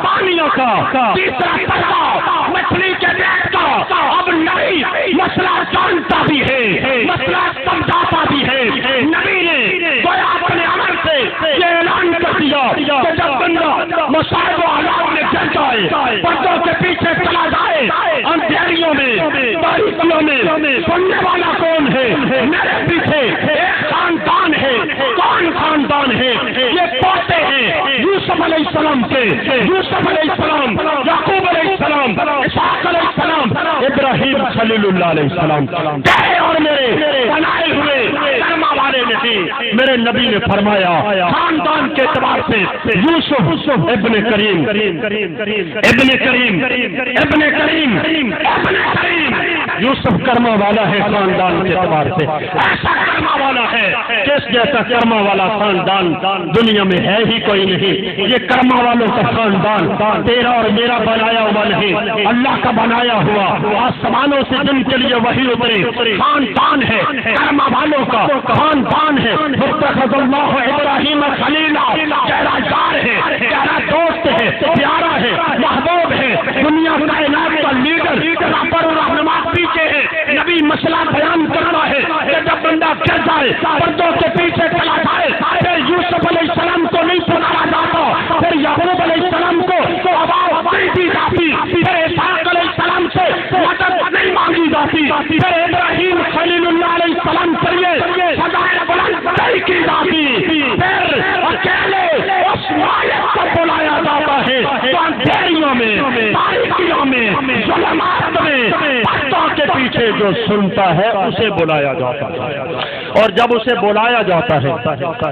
پانیوں کا، تیسرا پردہ مچھلی کے پیٹ کا۔ اب نبی مسئلہ جانتا بھی ہے، مسئلہ سمجھاتا بھی ہے۔ نبی نے گویا اپنے عمل سے یہ اعلان کر دیا کہ جب بندہ مصائب و آلات میں گر جائے، پردوں کے پیچھے چلا جائے، اندھیریوں میں، تاریکیوں میں، سننے والا کون ہے؟ میرے پیچھے ایک خاندان ہے۔ کون خاندان ہے؟ یہ پوتے ہیں یوسف علیہ السلام کے، یوسف علیہ السلام، یعقوب علیہ السلام، اسحاق علیہ السلام، ابراہیم خلیل اللہ علیہ السلام، تیرے اور میرے بنائے ہوئے کرما والے نہیں۔ میرے نبی نے فرمایا خاندان کے اعتبار سے یوسف ابن کریم، ابن کریم، ابن کریم، ابن کریم، یوسف کرما والا ہے خاندان کے اعتبار سے، ایسا کرما والا ہے کہ اس جیسا کرما والا خاندان دنیا میں ہے ہی کوئی نہیں۔ یہ کرما والوں کا خاندان تیرا اور میرا بنایا ہوا نہیں، اللہ کا بنایا ہوا، آسمانوں سے جن کے لیے وحی اتری خاندان ہے، کرما والوں کا خاندان ہے۔ اتخذ اللہ ابراہیم خلیلا، گہرا یار ہے، گہرا دوست ہے، پیارا ہے، محبوب ہے، دنیا کائنات کا لیڈر، رہبر و رہنما پیچھے ہے۔ نبی مسئلہ بیان کرتا ہے کہ جب بندہ گر جائے، پردوں کے پیچھے چلا جائے، پھر یوسف علیہ السلام کو نہیں پکارا جاتا، پھر یعقوب علیہ السلام کو آواز نہیں دی جاتی، پھر اسحاق علیہ السلام سے مدد نہیں مانگی جاتی، پھر ابراہیم خلیل اللہ علیہ السلام سے یہ سزائے بلند نہیں کی جاتی، پھر اکیلے اس مالک کو بلایا جاتا ہے تو اندھیریوں میں، تاریکیوں میں، ظلمات میں، پردوں کے پیچھے جو سنتا ہے اسے بلایا جاتا ہے، اور جب اسے بلایا جاتا ہے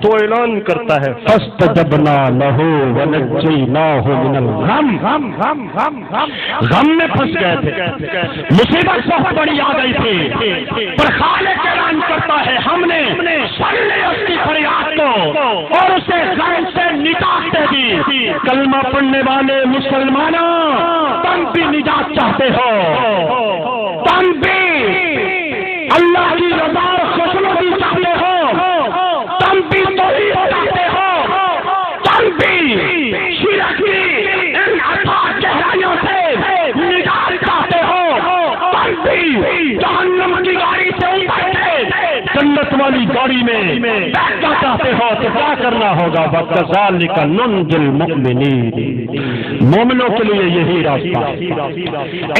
تو اعلان کرتا ہے فاستجبنا له ونجيناه من الغم۔ غم میں پھنس گئے تھے، مصیبت بہت بڑی آ گئی تھی، پر خالق اعلان کرتا ہے ہم نے سن لی اس کی فریاد کو اور اسے غم سے نجات دے دی۔ کلمہ پڑھنے والے مسلمانوں، تم بھی نجات چاہتے ہو، تم بھی اللہ کی رضا اور خوشنودی چاہتے ہو، تم بھی توحید چاہتے ہو، تم بھی شرک کی ان اتھاہ گہرائیوں سے نجات چاہتے ہو، تم بھی جہنم کی گاڑی سے اتر کے جنت والی گاڑی میں بیٹھنا چاہتے ہو تو کیا کرنا ہوگا؟ وَكَذَلِكَ نُنْجِي الْمُؤْمِنِينَ، مومنوں کے لیے یہی راستہ ہے،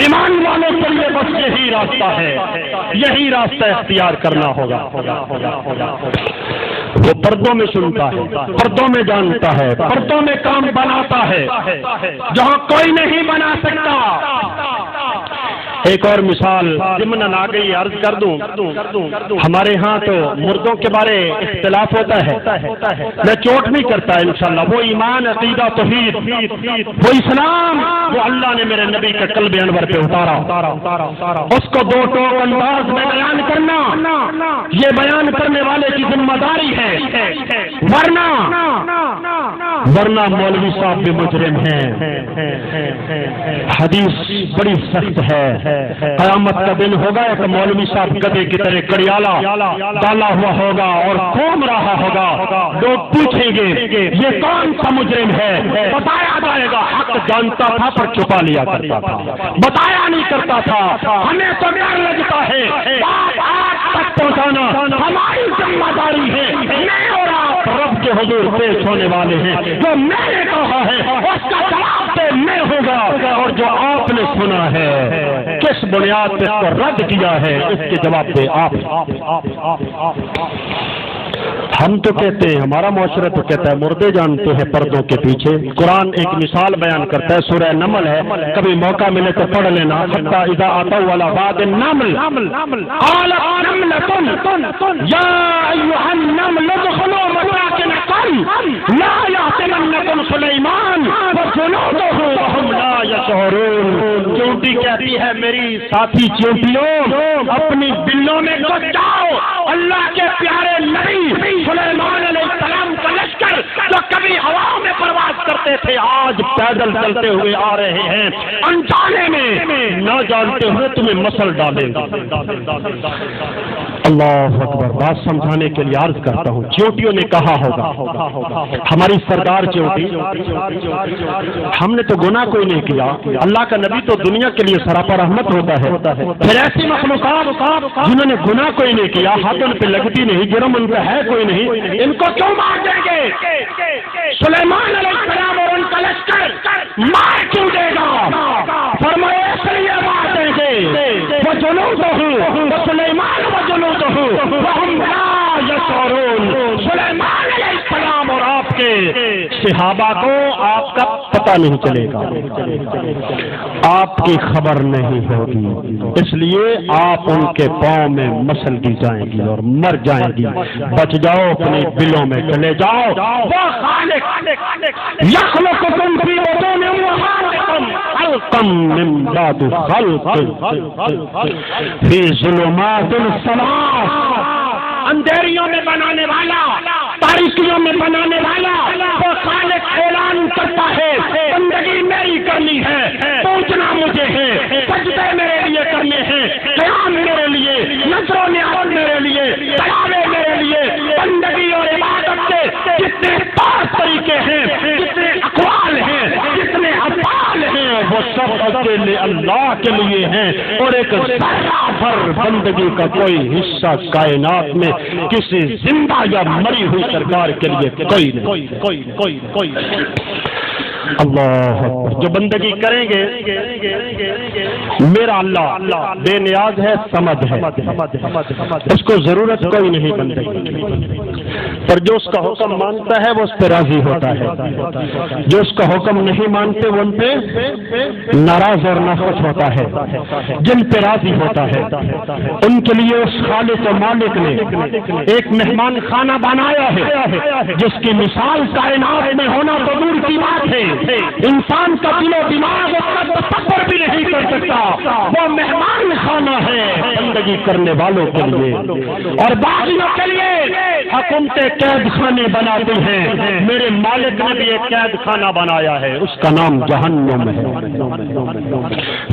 ایمان والوں کے لیے بس یہی راستہ ہے، یہی راستہ اختیار کرنا ہوگا۔ وہ پردوں میں سنتا ہے، پردوں میں جانتا ہے، پردوں میں کام بناتا ہے جہاں کوئی نہیں بنا سکتا۔ ایک اور مثال ضمن آ گئی، عرض کر دوں، ہمارے ہاں تو مردوں کے بارے اختلاف ہوتا ہے، میں چوٹ نہیں کرتا انشاءاللہ، وہ ایمان، عقیدہ، توحید، وہ اسلام وہ اللہ نے میرے نبی کے قلب انور پہ اتارا، اس کو دو ٹوک انداز میں بیان کرنا یہ بیان کرنے والے کی ذمہ داری ہے، ورنہ ورنہ مولوی صاحب بھی مجرم ہیں۔ حدیث بڑی سخت ہے، قیامت کا دن ہوگا ایک مولوی صاحب گدھے کی طرح کڑیالہ ڈالا ہوا ہوگا اور گھوم رہا ہوگا، لوگ پوچھیں گے یہ کون سا مجرم ہے، بتایا جائے گا حق جانتا تھا پر چھپا لیا کرتا تھا، بتایا نہیں کرتا تھا۔ ہمیں تو ڈر لگتا ہے بات آج تک پہنچانا ہماری ذمہ داری ہے، میں اور آپ رب کے حضور پیش ہونے والے ہیں، جو میں نے کہا ہے اس کا جواب دے میں ہوگا، اور جو آپ نے سنا ہے کس بنیاد پہ اس کو رد کیا ہے اس کے جواب دے آپ۔ ہم تو کہتے ہیں، ہمارا معاشرہ تو کہتا ہے مردے جانتے ہیں پردوں کے پیچھے۔ قرآن ایک مثال بیان کرتا ہے، سورہ نمل ہے، کبھی موقع ملے تو پڑھ لینا۔ حتی اذا اتوا علی واد النمل قالت نملة یا ایھا النمل ادخلوا مساکنکم لا یحطمنکم سلیمان وجنودہ وہم لا یشعرون۔ چونٹی کہتی ہے میری ساتھی چونٹیوں اپنی بلوں میں گھس جاؤ، اللہ کے پیارے نبی سلیمان علیہ السلام کا لشکر جو کبھی ہوا میں پرواز کرتے تھے آج پیدل چلتے ہوئے آ رہے ہیں، انجانے میں نہ جانتے ہوئے تمہیں مسل ڈالیں گے۔ اللہ اکبر۔ بات سمجھانے کے لیے عرض کرتا ہوں، چیونٹیوں نے کہا ہوگا ہماری سردار چیونٹی، ہم نے تو گناہ کوئی نہیں کیا، اللہ کا نبی تو دنیا کے لیے سراپا رحمت ہوتا ہے، پھر ایسی مخلوقات جنہوں نے گناہ کوئی نہیں کیا، ہاتھ ان پہ لگتی نہیں، جرم ان پہ ہے کوئی نہیں، ان کو کیوں مار دیں گے؟ سلیمان علیہ السلام اور ان کا لشکر مار کیوں دے گا؟ فرمایا اس لیے مار دیں گے وجنودہ سلیمان وجنودہ وہم لا یشعرون۔ سلیمان علیہ السلام اور آپ کے صحابہ کو آپ کا پتہ نہیں چلے گا، آپ کی خبر نہیں ہوگی، اس لیے آپ ان کے پاؤں میں مسل دی جائیں گی اور مر جائیں گی۔ بچ جاؤ، اپنی بلوں میں چلے جاؤ۔ وہ خالق یخلقکم فی بطون امہاتکم خلقا من بعد خلق فی ظلمات الثلاث۔ اندھیریوں میں بنانے والا، تاریکیوں میں بنانے والا وہ خالق اعلان کرتا ہے بندگی میری کرنی ہے، پوچھنا مجھے ہے، سجدے میرے لیے کرنے ہیں، قیام میرے لیے، نذر و نیاز میرے لیے، تلاوے میرے لیے۔ بندگی اور عبادت کے جتنے طور طریقے ہیں، جتنے اقوال ہیں، جتنے افعال ہیں، وہ سب اکیلے اللہ کے لیے ہیں، اور ایک ذرہ بھر بندگی کا کوئی حصہ کائنات میں کسی زندہ یا مری ہوئی سرکار کے لیے کوئی نہیں۔ اللہ جو بندگی کریں گے، میرا اللہ بے نیاز ہے، سمد ہے، اس کو ضرورت کوئی نہیں بندگی، پر جو اس کا حکم مانتا ہے وہ اس پہ راضی ہوتا ہے، جو اس کا حکم نہیں مانتے وہ ان پہ ناراض اور ناخوش ہوتا ہے۔ جن پہ راضی ہوتا ہے ان کے لیے اس خالق و مالک نے ایک مہمان خانہ بنایا ہے، جس کی مثال کائنات میں ہونا تو دور کی بات ہے، انسان کا دل و دماغ اس کا تصور بھی نہیں کر سکتا۔ وہ مہمان خانہ ہے بندگی کرنے والوں کے لیے، اور باقیوں کے لیے حکومتیں قید خانے بناتی ہیں۔ میرے مالک نے بھی ایک قید خانہ بنایا ہے، اس کا نام جہنم ہے۔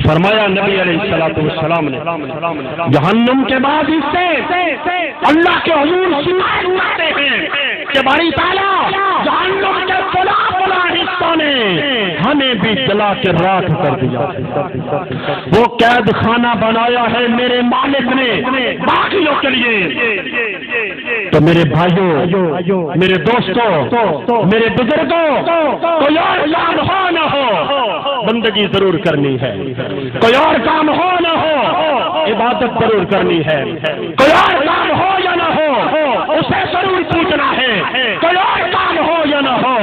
فرمایا نبی علیہ الصلوۃ والسلام نے، جہنم کے بعد اس سے اللہ کے حضور شکایت کرتے ہیں کہ باری تعالیٰ جہنم کے فلاں حصہ نے ہمیں بھی جلا کے راکھ کر دیا، وہ قید خانہ بنایا ہے میرے مالک نے باقیوں کے لیے۔ تو میرے بھائیوں، میرے دوستوں، میرے بزرگوں، کوئی اور کام ہو نہ ہو بندگی ضرور کرنی ہے، کوئی اور کام ہو نہ ہو عبادت ضرور کرنی ہے، کوئی اور کام ہو یا نہ ہو اسے ضرور پوچھنا ہے، کوئی اور کام ہو یا نہ ہو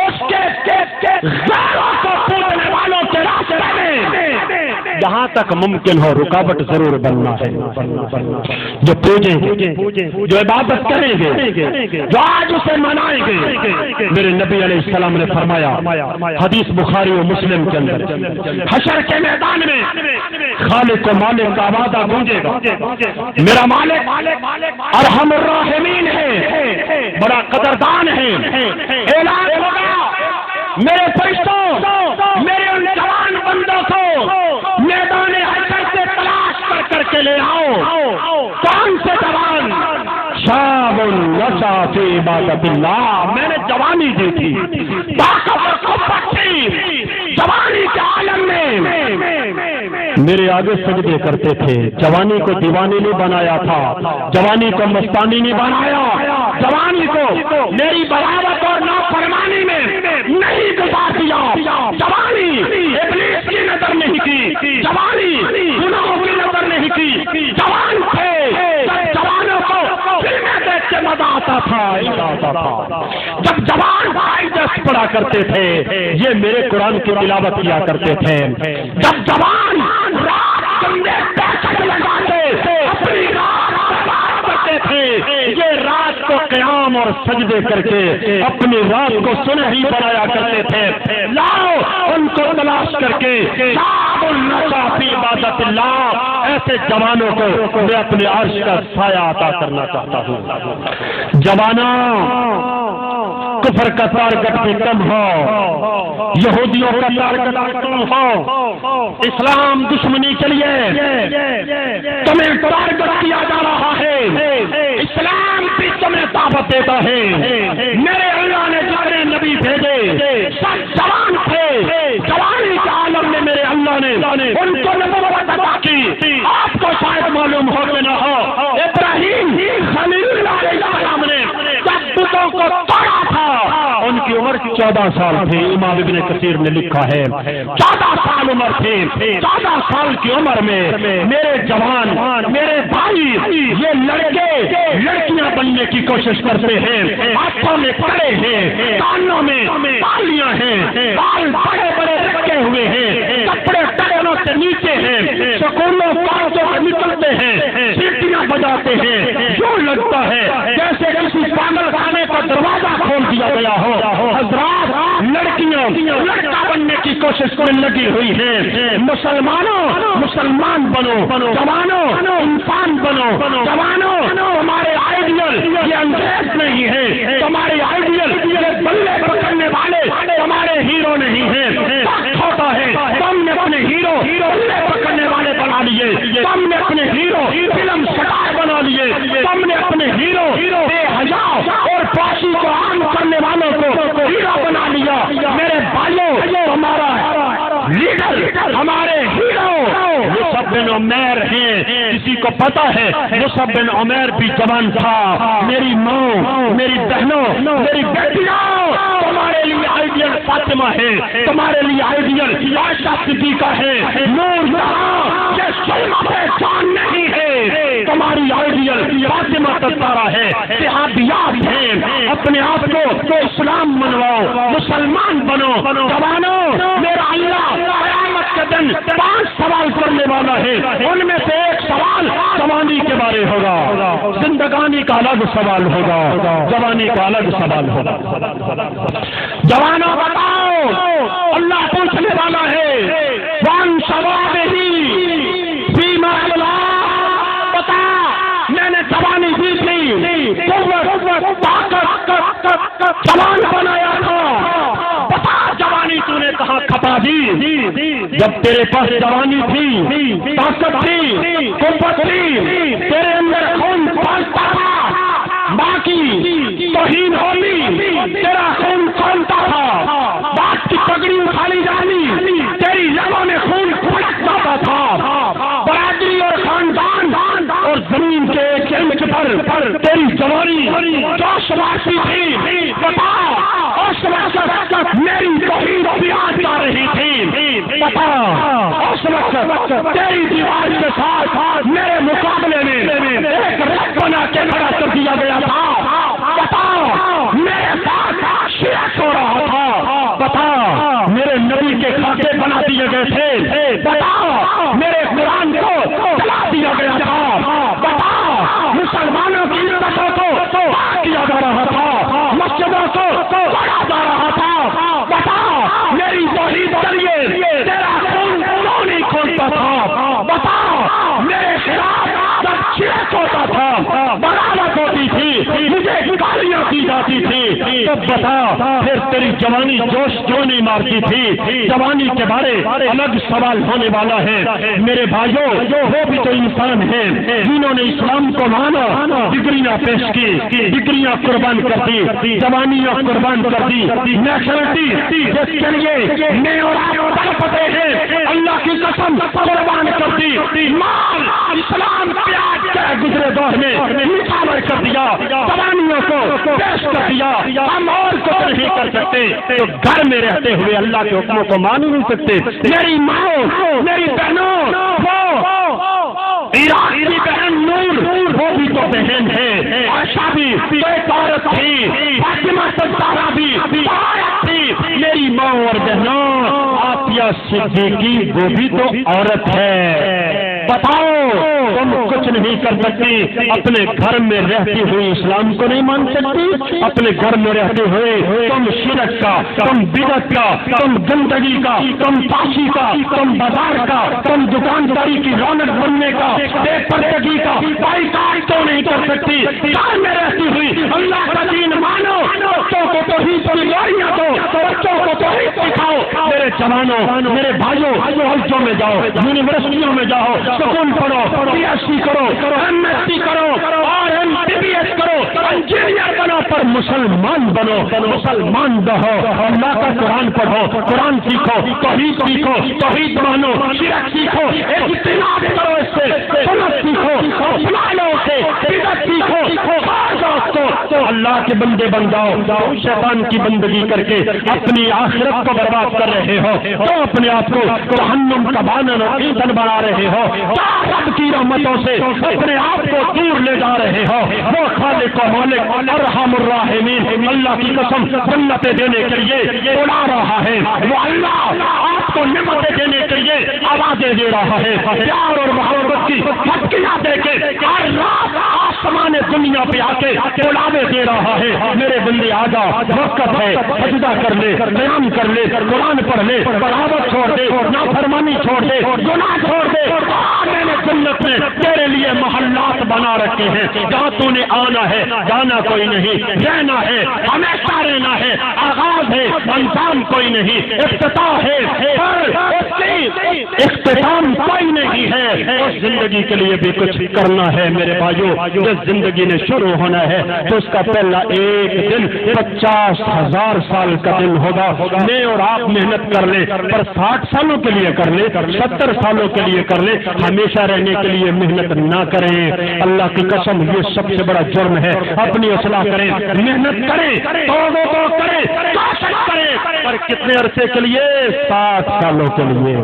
اس کے غیروں کو پوچھنے والوں کے راستے میں جہاں تک ممکن ہو رکاوٹ ضرور بننا ہے۔ جو پوجیں گے، جو عبادت کریں گے، جو آج اسے منائیں گے، میرے نبی علیہ السلام نے فرمایا حدیث بخاری و مسلم کے اندر، حشر کے میدان میں خالق و مالک کا وعدہ گونجے گا، میرا مالک ارحم الراحمین ہے، بڑا قدردان ہے، اعلان ہوگا عبادت اللہ، میں نے جوانی دی تھی، طاقت اور قوت تھی، جوانی کے عالم میں میرے آگے سجدے کرتے تھے۔ جوانی کو دیوانی نہیں بنایا تھا، جوانی کو مستانی نہیں بنایا، جوانی کو میری بغاوت اور نافرمانی میں نہیں گزار دیا۔ جوانی ابلیس کی نظر نہیں کی، جوانی گناہوں کی نظر نہیں کی، جوان تھے، جوانوں کو فلمیں دیکھ کے مزہ آتا تھا۔ جب جوان بھائی دس پڑھا کرتے تھے، یہ میرے قرآن کی تلاوت کیا کرتے تھے۔ جب جوان رات گندے پیسے لگاتے اپنی رات کرتے تھے، یہ رات کو قیام اور سجدے کر کے اپنی رات کو سنہری بنایا کرتے تھے۔ لاؤ ان کو تلاش کر کے شاب النشا فی عبادت اللہ، ایسے جوانوں کو میں اپنے عرش کا سایہ عطا کرنا چاہتا ہوں۔ جوانوں، کفر کا ٹارگٹ بھی کم ہو، یہودیوں کا ٹارگٹ کم ہو، اسلام دشمنی کے لیے تمہیں ٹارگٹ کیا جا رہا ہے، اسلام بھی تمہیں دعوت دیتا ہے۔ میرے اللہ نے جتنے نبی بھیجے سب جوان تھے، جوانی کے عالم میں میرے اللہ نے ان کو نبوت عطا کی۔ آپ کو شاید معلوم ہو کہ نہ ہو، ابراہیم خلیل اللہ علیہ السلام نے جب بتوں کو توڑا تھا ان کی عمر 14 سال تھی۔ امام ابن کثیر نے لکھا ہے 14 سال عمر تھی۔ 14 سال کی عمر میں میرے جوان، میرے بھائی، یہ لڑکے لڑکیاں بننے کی کوشش کرتے ہیں، ہاتھوں میں پڑے ہیں، کانوں میں بالیاں ہیں، بال بڑے بڑے رکھے ہوئے ہیں، کپڑے ٹخنوں سے نیچے ہیں، سکولوں کالجوں سے نکلتے ہیں، سیٹیاں بجاتے ہیں، یوں لگتا ہے جیسے کسی پاگل خانے کا دروازہ کھول دیا گیا ہو۔ حضرات، لڑکیاں لڑکا بننے کی کوشش میں لگی ہوئی ہیں۔ مسلمانوں، مسلمان بنو، جوانوں انسان بنو، جوانوں تمہارے آئیڈیل یہ انگریز نہیں ہے، تمہارے آئیڈیل یہ بلے پکڑنے والے تمہارے ہیرو نہیں ہیں۔ ہوتا ہے تم نے اپنے ہیرو بلے پکڑنے والے بنا لیے، تم نے اپنے ہیرو فلم سٹار بنا لیے، تم نے اپنے ہیرو بے حیا اور فحاشی کو عام کرنے والوں کو ہیرو بنا لیا۔ میرے بھائیوں، ہمارا لیڈر، ہمارے ہیرو مصعب بن عمیر ہیں۔ کسی کو پتا ہے مصعب بن عمیر بھی جوان تھا۔ میری ماں، میری بہنوں، میری بیٹیاں، تمہارے لیے آئیڈیل فاطمہ ہے، تمہارے لیے آئیڈیل عائشہ صدیقہ ہے، نور جہاں یہ سلمہ پہ جان نہیں ہے، تمہاری آئیڈیل فاطمہ ستارہ ہے، صحابیات ہیں۔ اپنے آپ کو اسلام منواؤ، مسلمان بنو۔ جوانوں، میرا اللہ قیامت کے دن 5 سوال کرنے والا ہے، ان میں سے ایک سوال جوانی کے بارے ہوگا، زندگانی کا الگ سوال ہوگا، جوانی کا الگ سوال ہوگا۔ جوانوں بتاؤ، اللہ پوچھنے والا ہے وان ثوابہ فیما اللہ، بتا میں نے جوانی دی تھی، قوت، طاقت، جوان بنایا تھا، بتا جوانی تو نے کہاں کھپا دی؟ جب تیرے پاس جوانی تھی، طاقت تھی، قوت تھی، تیرے اندر خون پھولتا تھا، باقی توہین ہولی، تیرا خون کھولتا تھا، بات کی پگڑی اٹھائی جانی، تیری لبوں میں خون پھلک جاتا تھا، برادری اور خاندان اور زمین کے ایک انچ پر تیری جوانی جوش واسی تھی، بتا اس وقت میری توہین پیاس جا رہی تھی، بتا اس وقت تیری دیوار کے ساتھ میرے مقابلے میں ایک رت بنا کے کھڑا کر دیا گیا تھا، بتا میرے ساتھ شرک ہو رہا تھا، بتا میرے نبی کے کھاتے بنا دیے گئے تھے، بتا میرے قرآن کو جلا دیا گیا تھا، بتا مسلمانوں کی عزتوں کو کیا جا رہا تھا، مسجدوں کو توڑا جا رہا تھا، بتا میری توحید کے لیے تیرا خون کیوں نہیں کھولتا تھا، بتا میرے خلاف جب شرک ہوتا تھا، بغاوت ہوتی تھی، مجھے گالیاں دی آتی تھی تو بتا پھر تیری جوانی جوش کیوں نہیں مارتی تھی؟ جوانی کے بارے الگ سوال ہونے والا ہے میرے بھائیوں، وہ بھی تو انسان ہیں جنہوں نے اسلام کو مانا، ڈگریاں پیش کی، ڈگریاں قربان کر دی، جوانیاں قربان کر دی، نیشنلٹی جس کے لیے میں اور آپ تڑپتے ہیں اللہ کی قسم قربان کر دی، مال اسلام پیاج کے گزرے دور میں نچھاور کر دیا، جوانیوں کو پیش کر دیا، ہم اور کچھ نہیں کر سکتے تو گھر میں رہتے ہوئے اللہ کے حکموں کو مان نہیں سکتے۔ میری ماں، میری بہنوں، وہ عراق کی بہن نور وہ بھی تو بہن ہے، عائشہ بھی تو ایک عورت تھی، فاطمہ الزہرا بھی عورت تھی، میری ماں اور بہنوں آسیہ صدیقی وہ بھی تو عورت ہے۔ بتاؤ تم کچھ نہیں کر سکتی، اپنے گھر میں رہتی ہوئی اسلام کو نہیں مان سکتی، اپنے گھر میں رہتے ہوئے تم شرک کا، تم بدعت کا، تم گندگی کا، تم فحشی کا، تم بازار کا، تم دکانداری کی رونق بننے کا، بے پردگی کا بائیکاٹ تو نہیں کر سکتی۔ گھر میں رہتی ہوئی اللہ کا دین مانو، بچوں کو توحید کی گاڑیاں دو، بچوں کو توحید سکھاؤ۔ میرے جوانوں، میرے بھائیوں، کالجوں میں جاؤ، یونیورسٹیوں میں جاؤ، سکول پڑھو، پی ایچ ڈی کرو، ایم ایس سی کرو اور ایم بی بی ایس کرو، انجینئر بنو پر مسلمان بنو، مسلمان رہو، اللہ کا قرآن پڑھو، قرآن سیکھو، توحید سیکھو، توحید مانو، شرک سیکھو، اجتناب کرو اس سے، سنت سیکھو، اپنا لو اسے، بدعت سیکھو، تو اللہ کے بندے بن جاؤ۔ شیطان کی بندگی کر کے اپنی آخرت کو برباد کر رہے ہو، تو اپنے آپ کو جہنم کا بانن اور ایندھن بنا رہے ہو، رب کی رحمتوں سے اپنے آپ کو دور لے جا رہے ہو۔ وہ خالق و مالک ارحم الراحمین اللہ کی قسم جنتیں دینے کے لیے بلا رہا ہے، وہ اللہ آپ کو نعمتیں دینے کے لیے آوازیں دے رہا ہے، پیار اور محبت کی پھٹکیاں دے کے ہر رات آسمان دنیا پہ آ کے بلاوے دے رہا ہے۔ میرے بندے آجا، وقت ہے، سجدہ کر لے، قیام کر لے، قرآن پڑھ لے، بغاوت چھوڑ دے، نافرمانی چھوڑ دے، گناہ چھوڑ دے۔ میں نے جنت میں تیرے لیے محلات بنا رکھے ہیں جہاں تو نے آنا ہے، جانا کوئی نہیں، رہنا ہے، ہمیشہ رہنا ہے، آغاز ہے، انجام کوئی نہیں، افتتاح ہے، اختتام کوئی نہیں ہے۔ اس زندگی کے لیے بھی کچھ کرنا ہے میرے بھائیوں۔ جس زندگی نے شروع ہونا ہے تو اس کا پہلا ایک دن 50,000 سال کا دن ہوگا۔ میں اور آپ محنت کر لیں پر 60 سالوں کے لیے کر لیں، 70 سالوں کے لیے کر لیں، ہمیشہ رہنے کے لیے محنت نہ کریں۔ اللہ کی قسم یہ سب سے بڑا جرم ہے۔ اپنی اصلاح کریں، محنت کریں، توبہ کریں، کوشش کریں، پر کتنے عرصے کے لیے؟ 60 سالوں کے لیے۔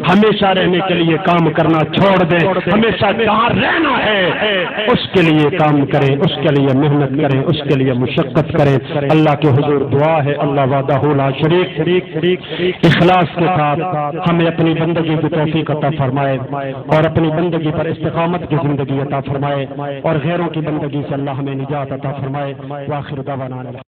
ہمیشہ رہنے کے لیے کام کرنا چھوڑ دیں، ہمیشہ جہاں رہنا ہے اس کے لیے کام کریں، اس کے لیے محنت کریں، اس کے لیے مشقت کریں۔ اللہ کے حضور دعا ہے، اللہ وحدہ لا شریک اخلاص کے ساتھ ہمیں اپنی بندگی کی توفیق عطا فرمائے اور اپنی بندگی پر استقامت کی زندگی عطا فرمائے اور غیروں کی بندگی سے اللہ ہمیں نجات عطا فرمائے۔ وآخر دعوانا